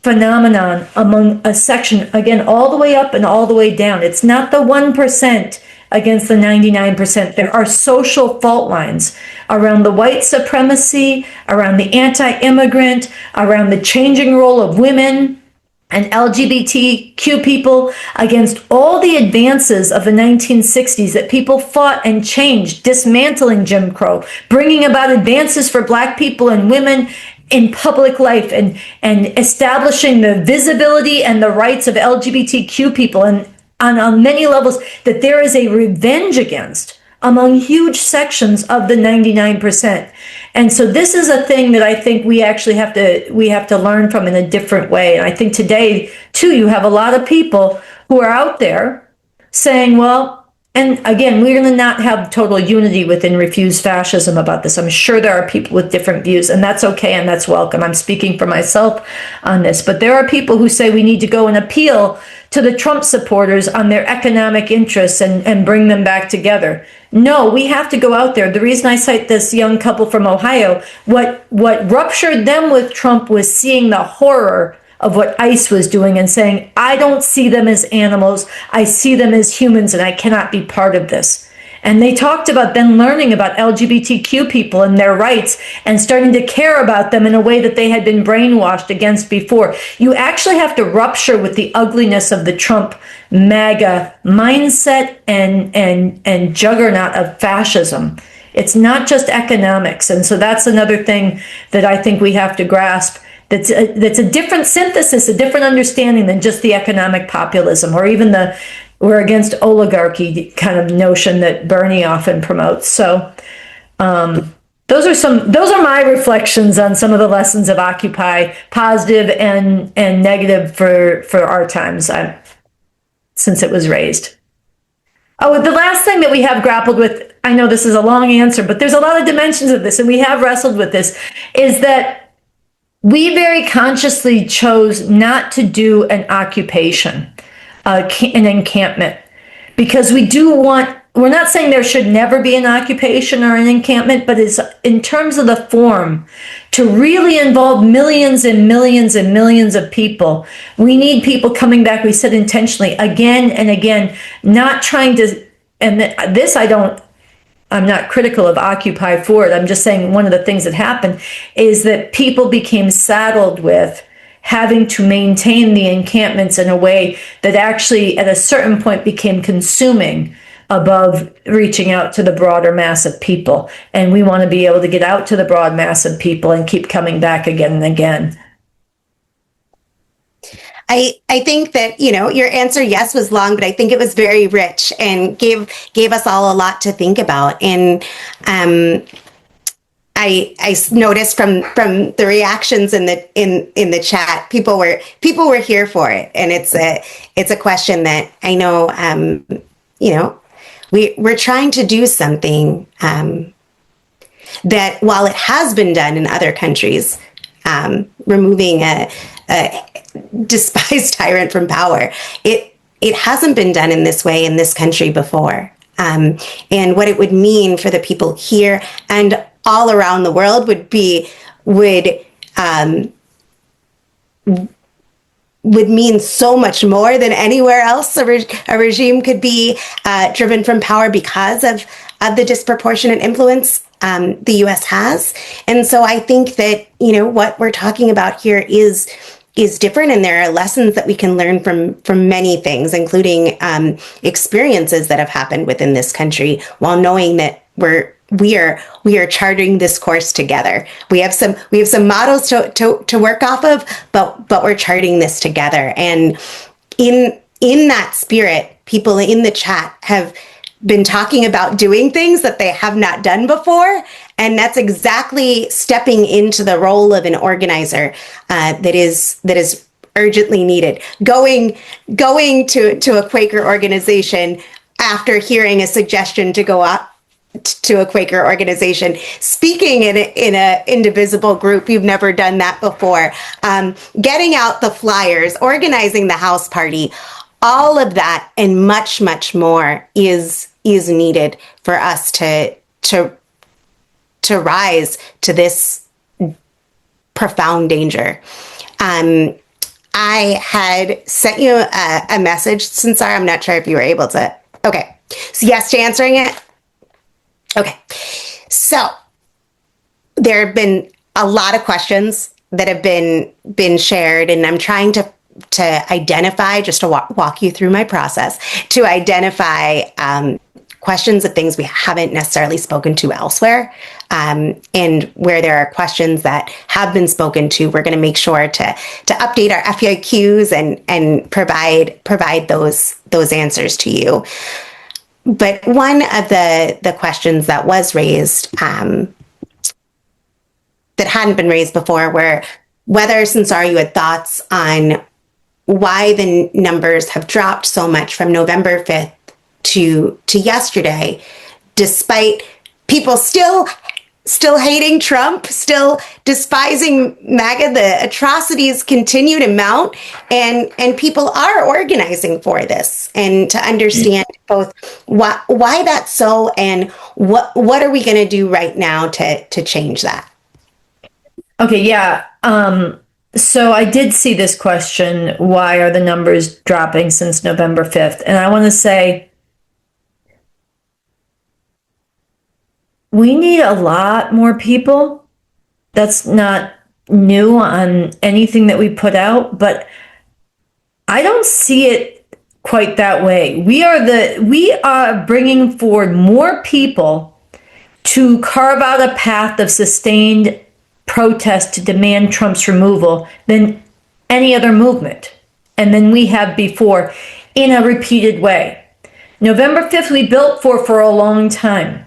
phenomenon among a section, again, all the way up and all the way down. It's not the 1% against the 99%. There are social fault lines around the white supremacy, around the anti-immigrant, around the changing role of women and LGBTQ people, against all the advances of the 1960s that people fought and changed, dismantling Jim Crow, bringing about advances for Black people and women in public life, and establishing the visibility and the rights of LGBTQ people, and on many levels, that there is a revenge against among huge sections of the 99%. And so this is a thing that I think we actually have to learn from in a different way. And I think today, too, you have a lot of people who are out there saying, well, and again, we're going to not have total unity within Refuse Fascism about this. I'm sure there are people with different views, and that's okay and that's welcome. I'm speaking for myself on this. But there are people who say we need to go and appeal to the Trump supporters on their economic interests and bring them back together. No, we have to go out there. The reason I cite this young couple from Ohio, what ruptured them with Trump was seeing the horror of what ICE was doing and saying, I don't see them as animals, I see them as humans, and I cannot be part of this. And they talked about then learning about LGBTQ people and their rights and starting to care about them in a way that they had been brainwashed against before. You actually have to rupture with the ugliness of the Trump MAGA mindset and juggernaut of fascism. It's not just economics. And so that's another thing that I think we have to grasp. That's a different synthesis, a different understanding than just the economic populism or even the we're against oligarchy kind of notion that Bernie often promotes. So those are my reflections on some of the lessons of Occupy, positive and negative for our times since it was raised. Oh, the last thing that we have grappled with, I know this is a long answer, but there's a lot of dimensions of this, and we have wrestled with this, is that we very consciously chose not to do an occupation, an encampment, because we're not saying there should never be an occupation or an encampment, but it's in terms of the form, to really involve millions and millions and millions of people. We need people coming back, we said intentionally, again and again, not trying to, and this I'm not critical of Occupy for it. I'm just saying one of the things that happened is that people became saddled with having to maintain the encampments in a way that actually at a certain point became consuming above reaching out to the broader mass of people. And we want to be able to get out to the broad mass of people and keep coming back again and again. I think that, your answer, yes, was long, but I think it was very rich and gave us all a lot to think about. And I noticed from the reactions in the chat, people were here for it, and it's a question that I know we're trying to do something that, while it has been done in other countries, removing despise tyrant from power. It hasn't been done in this way in this country before. And what it would mean for the people here and all around the world would mean so much more than anywhere else a regime could be driven from power because of the disproportionate influence the U.S. has. And so I think that, what we're talking about here is different, and there are lessons that we can learn from many things, including experiences that have happened within this country, while knowing that we are charting this course together. We have some models to work off of, but we're charting this together. And in that spirit, people in the chat have been talking about doing things that they have not done before, and that's exactly stepping into the role of an organizer that is urgently needed. Going to a Quaker organization after hearing a suggestion to go up to a Quaker organization, speaking in a indivisible group, you've never done that before, getting out the flyers, organizing the house party, all of that and much, much more is needed for us to rise to this profound danger. I had sent you a message, Sunsara. I'm not sure if you were able to. Okay, so yes to answering it. Okay, so there have been a lot of questions that have been shared, and I'm trying to identify, just to walk you through my process, to identify questions of things we haven't necessarily spoken to elsewhere, and where there are questions that have been spoken to, we're going to make sure to update our FAQs and provide those answers to you. But one of the questions that was raised that hadn't been raised before were whether, Sunsara, you had thoughts on why the numbers have dropped so much from November 5th to yesterday, despite people still hating Trump, still despising MAGA. The atrocities continue to mount, and people are organizing for this, and to understand both why that's so and what are we going to do right now to change that. Okay, yeah. So I did see this question, why are the numbers dropping since November 5th? And I want to say, we need a lot more people. That's not new on anything that we put out, but I don't see it quite that way. We are bringing forward more people to carve out a path of sustained protest to demand Trump's removal than any other movement, and than we have before in a repeated way. November 5th, we built for a long time.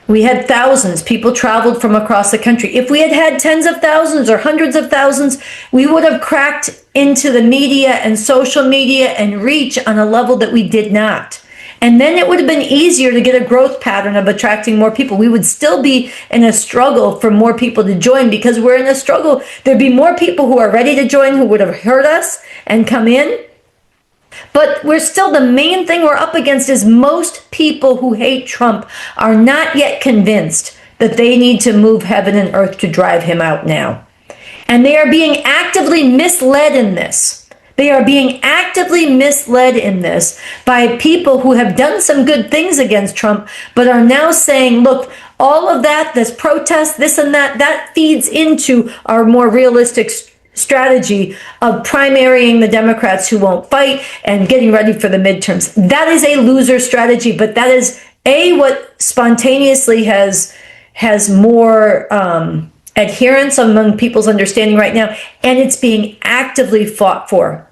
We had thousands. People traveled from across the country. If we had had tens of thousands or hundreds of thousands, we would have cracked into the media and social media and reach on a level that we did not. And then it would have been easier to get a growth pattern of attracting more people. We would still be in a struggle for more people to join, because we're in a struggle. There'd be more people who are ready to join who would have heard us and come in. But we're still, the main thing we're up against is most people who hate Trump are not yet convinced that they need to move heaven and earth to drive him out now. And they are being actively misled in this. They are being actively misled in this by people who have done some good things against Trump, but are now saying, look, all of that, this protest, this and that feeds into our more realistic strategy of primarying the Democrats who won't fight and getting ready for the midterms. That is a loser strategy, but that is what spontaneously has more adherence among people's understanding right now, and it's being actively fought for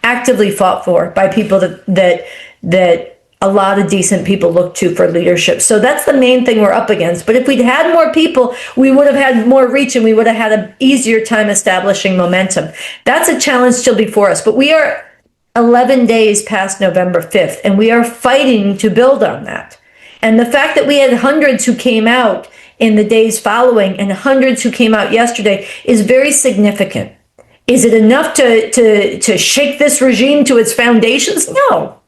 by people that a lot of decent people look to for leadership. So that's the main thing we're up against. But if we'd had more people, we would have had more reach, and we would have had an easier time establishing momentum. That's a challenge still before us. But we are 11 days past November 5th, and we are fighting to build on that. And the fact that we had hundreds who came out in the days following and hundreds who came out yesterday is very significant. Is it enough to shake this regime to its foundations? No.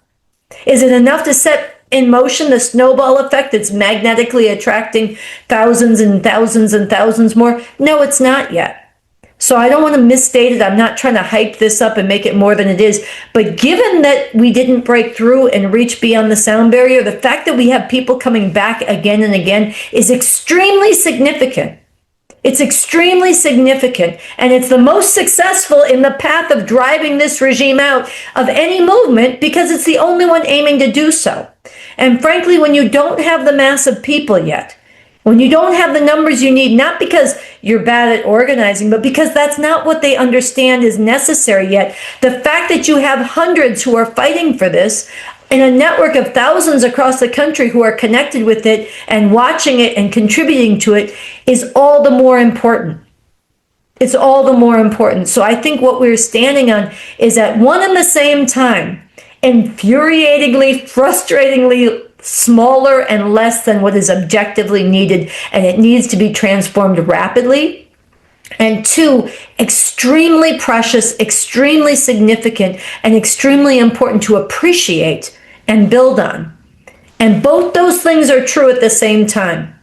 Is it enough to set in motion the snowball effect that's magnetically attracting thousands and thousands and thousands more? No, it's not yet. So I don't want to misstate it. I'm not trying to hype this up and make it more than it is. But given that we didn't break through and reach beyond the sound barrier, the fact that we have people coming back again and again is extremely significant. It's extremely significant. And it's the most successful in the path of driving this regime out of any movement because it's the only one aiming to do so. And frankly, when you don't have the mass of people yet, when you don't have the numbers you need, not because you're bad at organizing, but because that's not what they understand is necessary yet, the fact that you have hundreds who are fighting for this in a network of thousands across the country who are connected with it and watching it and contributing to it is all the more important. It's all the more important. So I think what we're standing on is at one and the same time, infuriatingly, frustratingly smaller and less than what is objectively needed, and it needs to be transformed rapidly. And two, extremely precious, extremely significant, and extremely important to appreciate and build on. And both those things are true at the same time.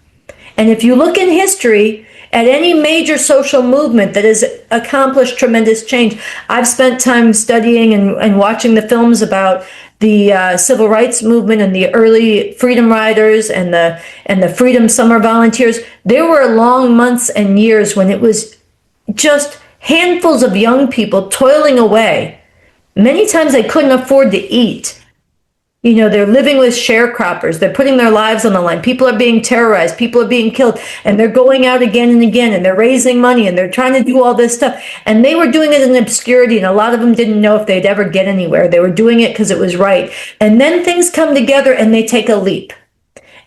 And if you look in history at any major social movement that has accomplished tremendous change, I've spent time studying and watching the films about the civil rights movement and the early freedom riders and the freedom summer volunteers. There were long months and years when it was just handfuls of young people toiling away. Many times they couldn't afford to eat. You know, they're living with sharecroppers. They're putting their lives on the line. People are being terrorized. People are being killed. And they're going out again and again. And they're raising money. And they're trying to do all this stuff. And they were doing it in obscurity. And a lot of them didn't know if they'd ever get anywhere. They were doing it because it was right. And then things come together and they take a leap.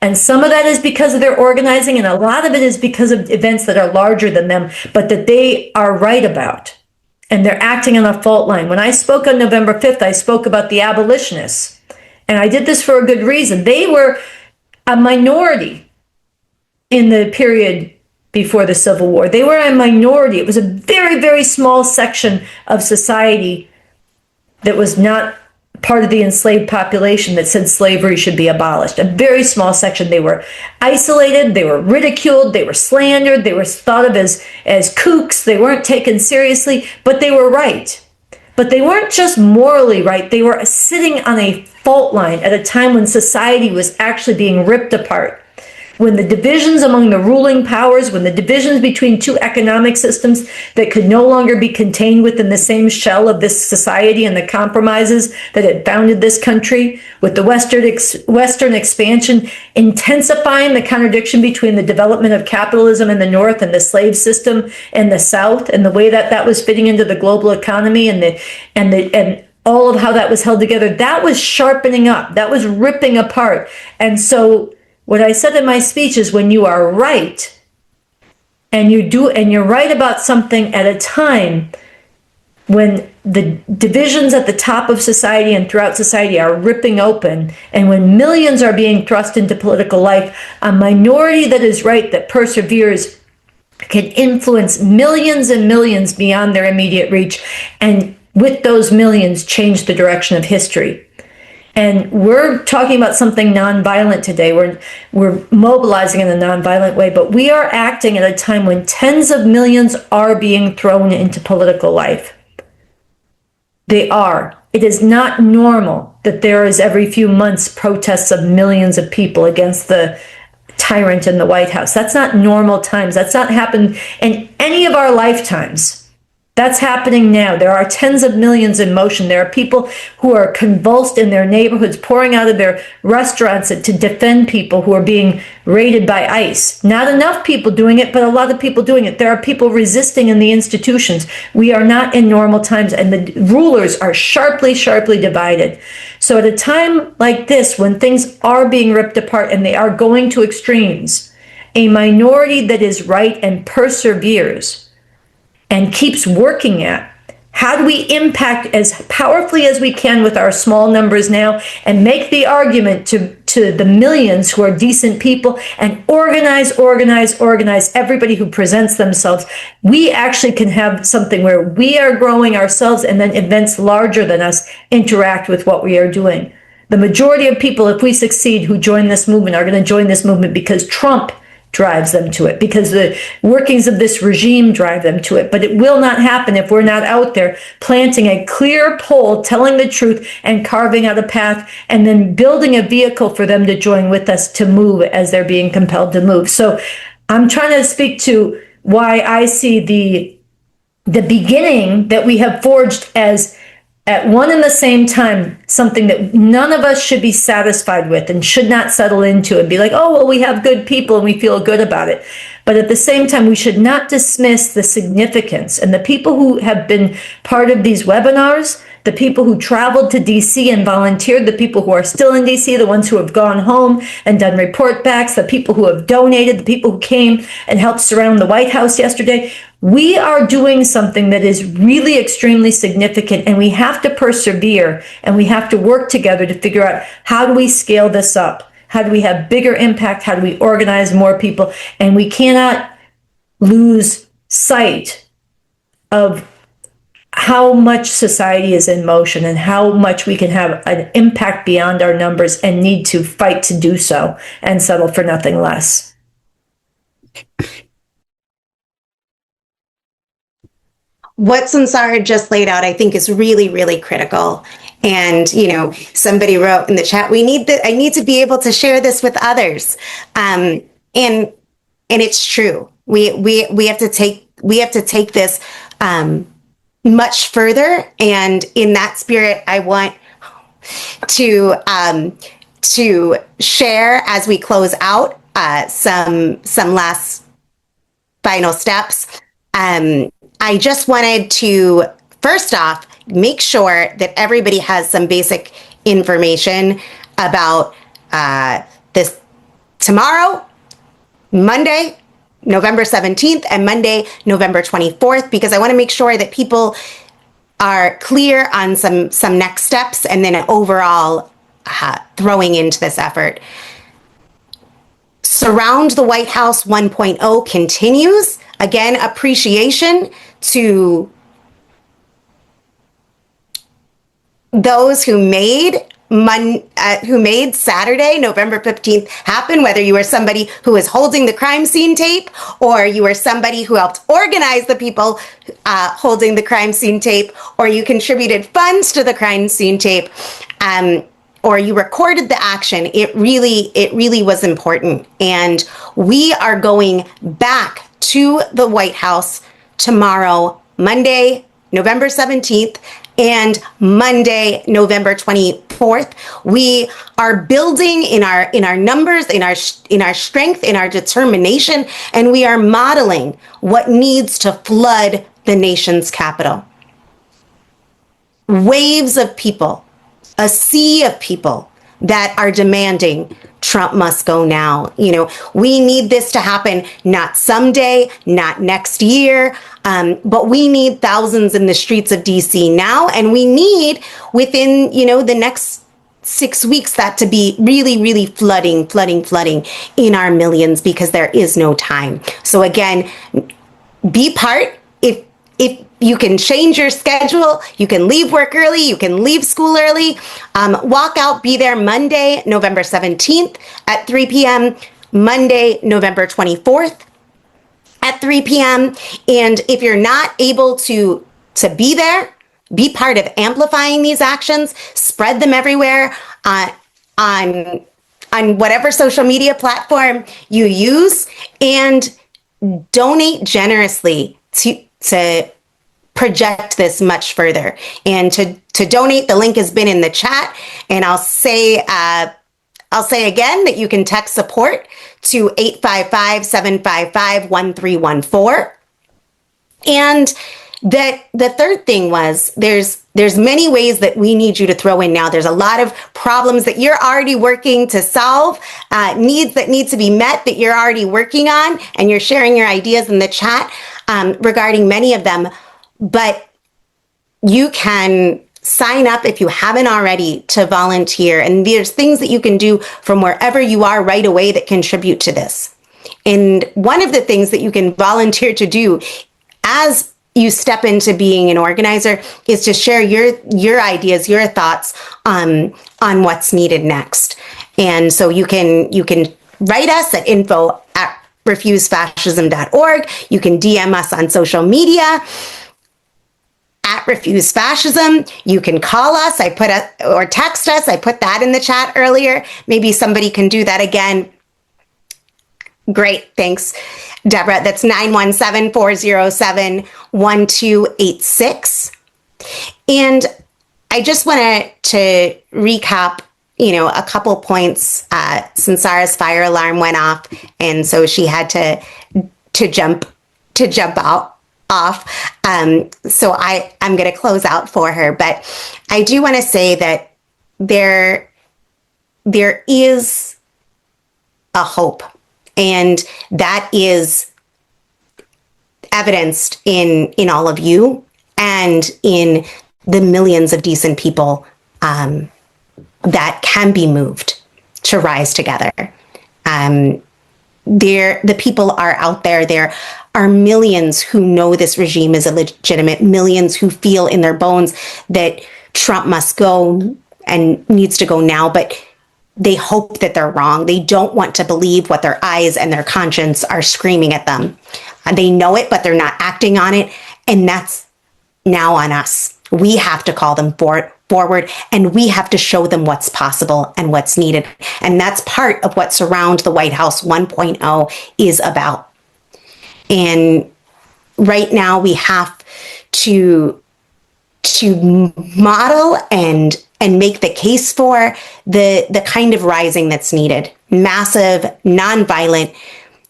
And some of that is because of their organizing. And a lot of it is because of events that are larger than them, but that they are right about. And they're acting on a fault line. When I spoke on November 5th, I spoke about the abolitionists. And I did this for a good reason. They were a minority in the period before the Civil War. They were a minority. It was a very, very small section of society that was not part of the enslaved population that said slavery should be abolished. A very small section. They were isolated. They were ridiculed. They were slandered. They were thought of as kooks. They weren't taken seriously, but they were right. But they weren't just morally right. They were sitting on a fault line at a time when society was actually being ripped apart. When the divisions among the ruling powers, when the divisions between two economic systems that could no longer be contained within the same shell of this society and the compromises that had founded this country, with the Western expansion intensifying the contradiction between the development of capitalism in the North and the slave system in the South, and the way that that was fitting into the global economy and all of how that was held together, that was sharpening up, that was ripping apart. And so what I said in my speech is when you are right and you're right about something at a time when the divisions at the top of society and throughout society are ripping open, and when millions are being thrust into political life, a minority that is right, that perseveres, can influence millions and millions beyond their immediate reach, and with those millions change the direction of history. And we're talking about something nonviolent today. We're mobilizing in a nonviolent way, but we are acting at a time when tens of millions are being thrown into political life. They are. It is not normal that there is every few months protests of millions of people against the tyrant in the White House. That's not normal times. That's not happened in any of our lifetimes. That's happening now. There are tens of millions in motion. There are people who are convulsed in their neighborhoods, pouring out of their restaurants to defend people who are being raided by ICE. Not enough people doing it, but a lot of people doing it. There are people resisting in the institutions. We are not in normal times, and the rulers are sharply, sharply divided. So at a time like this, when things are being ripped apart and they are going to extremes, a minority that is right and perseveres and keeps working at, how do we impact as powerfully as we can with our small numbers now and make the argument to to the millions who are decent people and organize everybody who presents themselves, we actually can have something where we are growing ourselves, and then events larger than us interact with what we are doing. The majority of people, if we succeed, who join this movement are going to join this movement because Trump drives them to it, because the workings of this regime drive them to it. But it will not happen if we're not out there planting a clear pole, telling the truth, and carving out a path, and then building a vehicle for them to join with us to move as they're being compelled to move. So I'm trying to speak to why I see the beginning that we have forged as, at one and the same time, something that none of us should be satisfied with and should not settle into and be like, oh, well, we have good people and we feel good about it. But at the same time, we should not dismiss the significance. And the people who have been part of these webinars, the people who traveled to DC and volunteered, the people who are still in DC, the ones who have gone home and done report backs, the people who have donated, the people who came and helped surround the White House yesterday. We are doing something that is really extremely significant, and we have to persevere, and we have to work together to figure out, how do we scale this up? How do we have bigger impact? How do we organize more people? And we cannot lose sight of how much society is in motion and how much we can have an impact beyond our numbers, and need to fight to do so and settle for nothing less. What Sunsara just laid out, I think, is really, really critical. And, you know, somebody wrote in the chat, I need to be able to share this with others. And it's true. We have to take this, much further. And in that spirit, I want to share, as we close out, some last final steps. I just wanted to, first off, make sure that everybody has some basic information about this tomorrow, Monday, November 17th, and Monday, November 24th, because I want to make sure that people are clear on some next steps, and then overall throwing into this effort. Surround the White House 1.0 continues. Again, appreciation to those who made Saturday, November 15th happen, whether you were somebody who was holding the crime scene tape, or you were somebody who helped organize the people holding the crime scene tape, or you contributed funds to the crime scene tape, or you recorded the action. It really was important. And we are going back to the White House tomorrow, Monday, November 17th, and Monday, November 24th. We are building in our numbers, in our strength, in our determination, and we are modeling what needs to flood the nation's capital. Waves of people, a sea of people that are demanding Trump must go now. You know, we need this to happen, not someday, not next year, but we need thousands in the streets of DC now, and we need within, the next 6 weeks that to be really flooding in our millions, because there is no time. So again, be part. If you can change your schedule, you can leave work early, you can leave school early, walk out, be there Monday, November 17th at 3 p.m., Monday, November 24th at 3 p.m. And if you're not able to be there, be part of amplifying these actions, spread them everywhere on whatever social media platform you use, and donate generously to project this much further. And to donate, the link has been in the chat, and I'll say again that you can text support to 855-755-1314. And that the third thing was, there's many ways that we need you to throw in now. There's a lot of problems that you're already working to solve, needs that need to be met that you're already working on, and you're sharing your ideas in the chat regarding many of them. But you can sign up if you haven't already to volunteer. And there's things that you can do from wherever you are right away that contribute to this. And one of the things that you can volunteer to do as you step into being an organizer is to share your ideas, your thoughts on what's needed next. And so you can write us at info@refusefascism.org. You can DM us on social media at Refuse Fascism. You can call us. Or text us. I put that in the chat earlier. Maybe somebody can do that again. Great. Thanks, Deborah. That's 917-407-1286. And I just wanted to recap, a couple points. Sunsara's fire alarm went off, and so she had to jump off. So I'm going to close out for her, but I do want to say that there is a hope, and that is evidenced in all of you and in the millions of decent people that can be moved to rise together. The people are out there. There are millions who know this regime is illegitimate, millions who feel in their bones that Trump must go and needs to go now, but they hope that they're wrong. They don't want to believe what their eyes and their conscience are screaming at them. They know it, but they're not acting on it. And that's now on us. We have to call them forward, and we have to show them what's possible and what's needed. And that's part of what Surround the White House 1.0 is about. And right now we have to model and make the case for the kind of rising that's needed. Massive, nonviolent,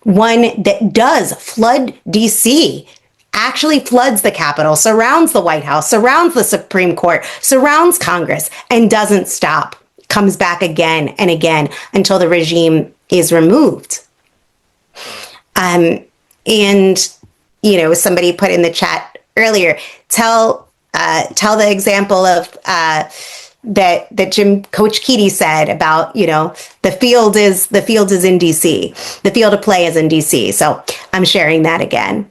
one that does flood DC, actually floods the Capitol, surrounds the White House, surrounds the Supreme Court, surrounds Congress, and doesn't stop. Comes back again and again until the regime is removed. And, somebody put in the chat earlier, tell the example of that Coach Keaty said about, the field is in DC. The field of play is in DC. So I'm sharing that again.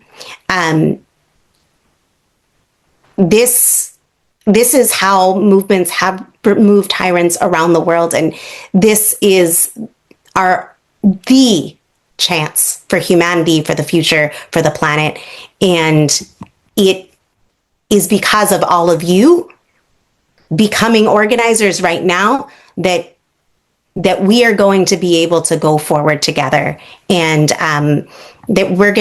This is how movements have removed tyrants around the world, and this is the chance for humanity, for the future, for the planet, and it is because of all of you becoming organizers right now that we are going to be able to go forward together, and that we're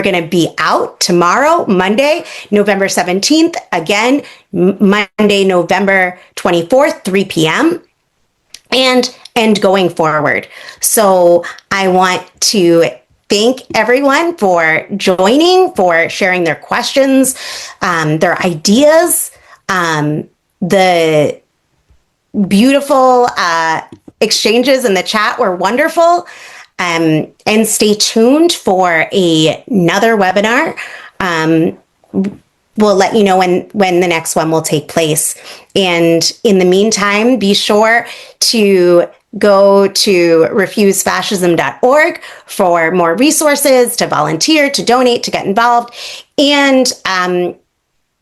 gonna be out tomorrow, Monday, November 17th, again, Monday, November 24th, 3 p.m., and going forward. So I want to thank everyone for joining, for sharing their questions, their ideas, the beautiful exchanges in the chat were wonderful. And stay tuned for another webinar. We'll let you know when the next one will take place. And in the meantime, be sure to go to refusefascism.org for more resources, to volunteer, to donate, to get involved, and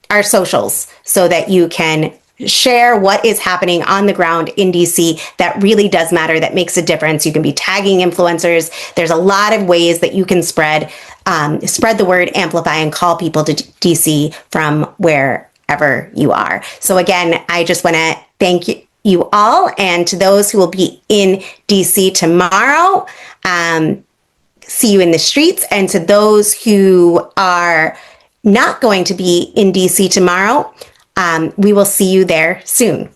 our socials so that you can share what is happening on the ground in DC that really does matter, that makes a difference. You can be tagging influencers. There's a lot of ways that you can spread the word, amplify, and call people to DC from wherever you are. So again, I just want to thank you all, and to those who will be in DC tomorrow, see you in the streets, and to those who are not going to be in DC tomorrow, we will see you there soon.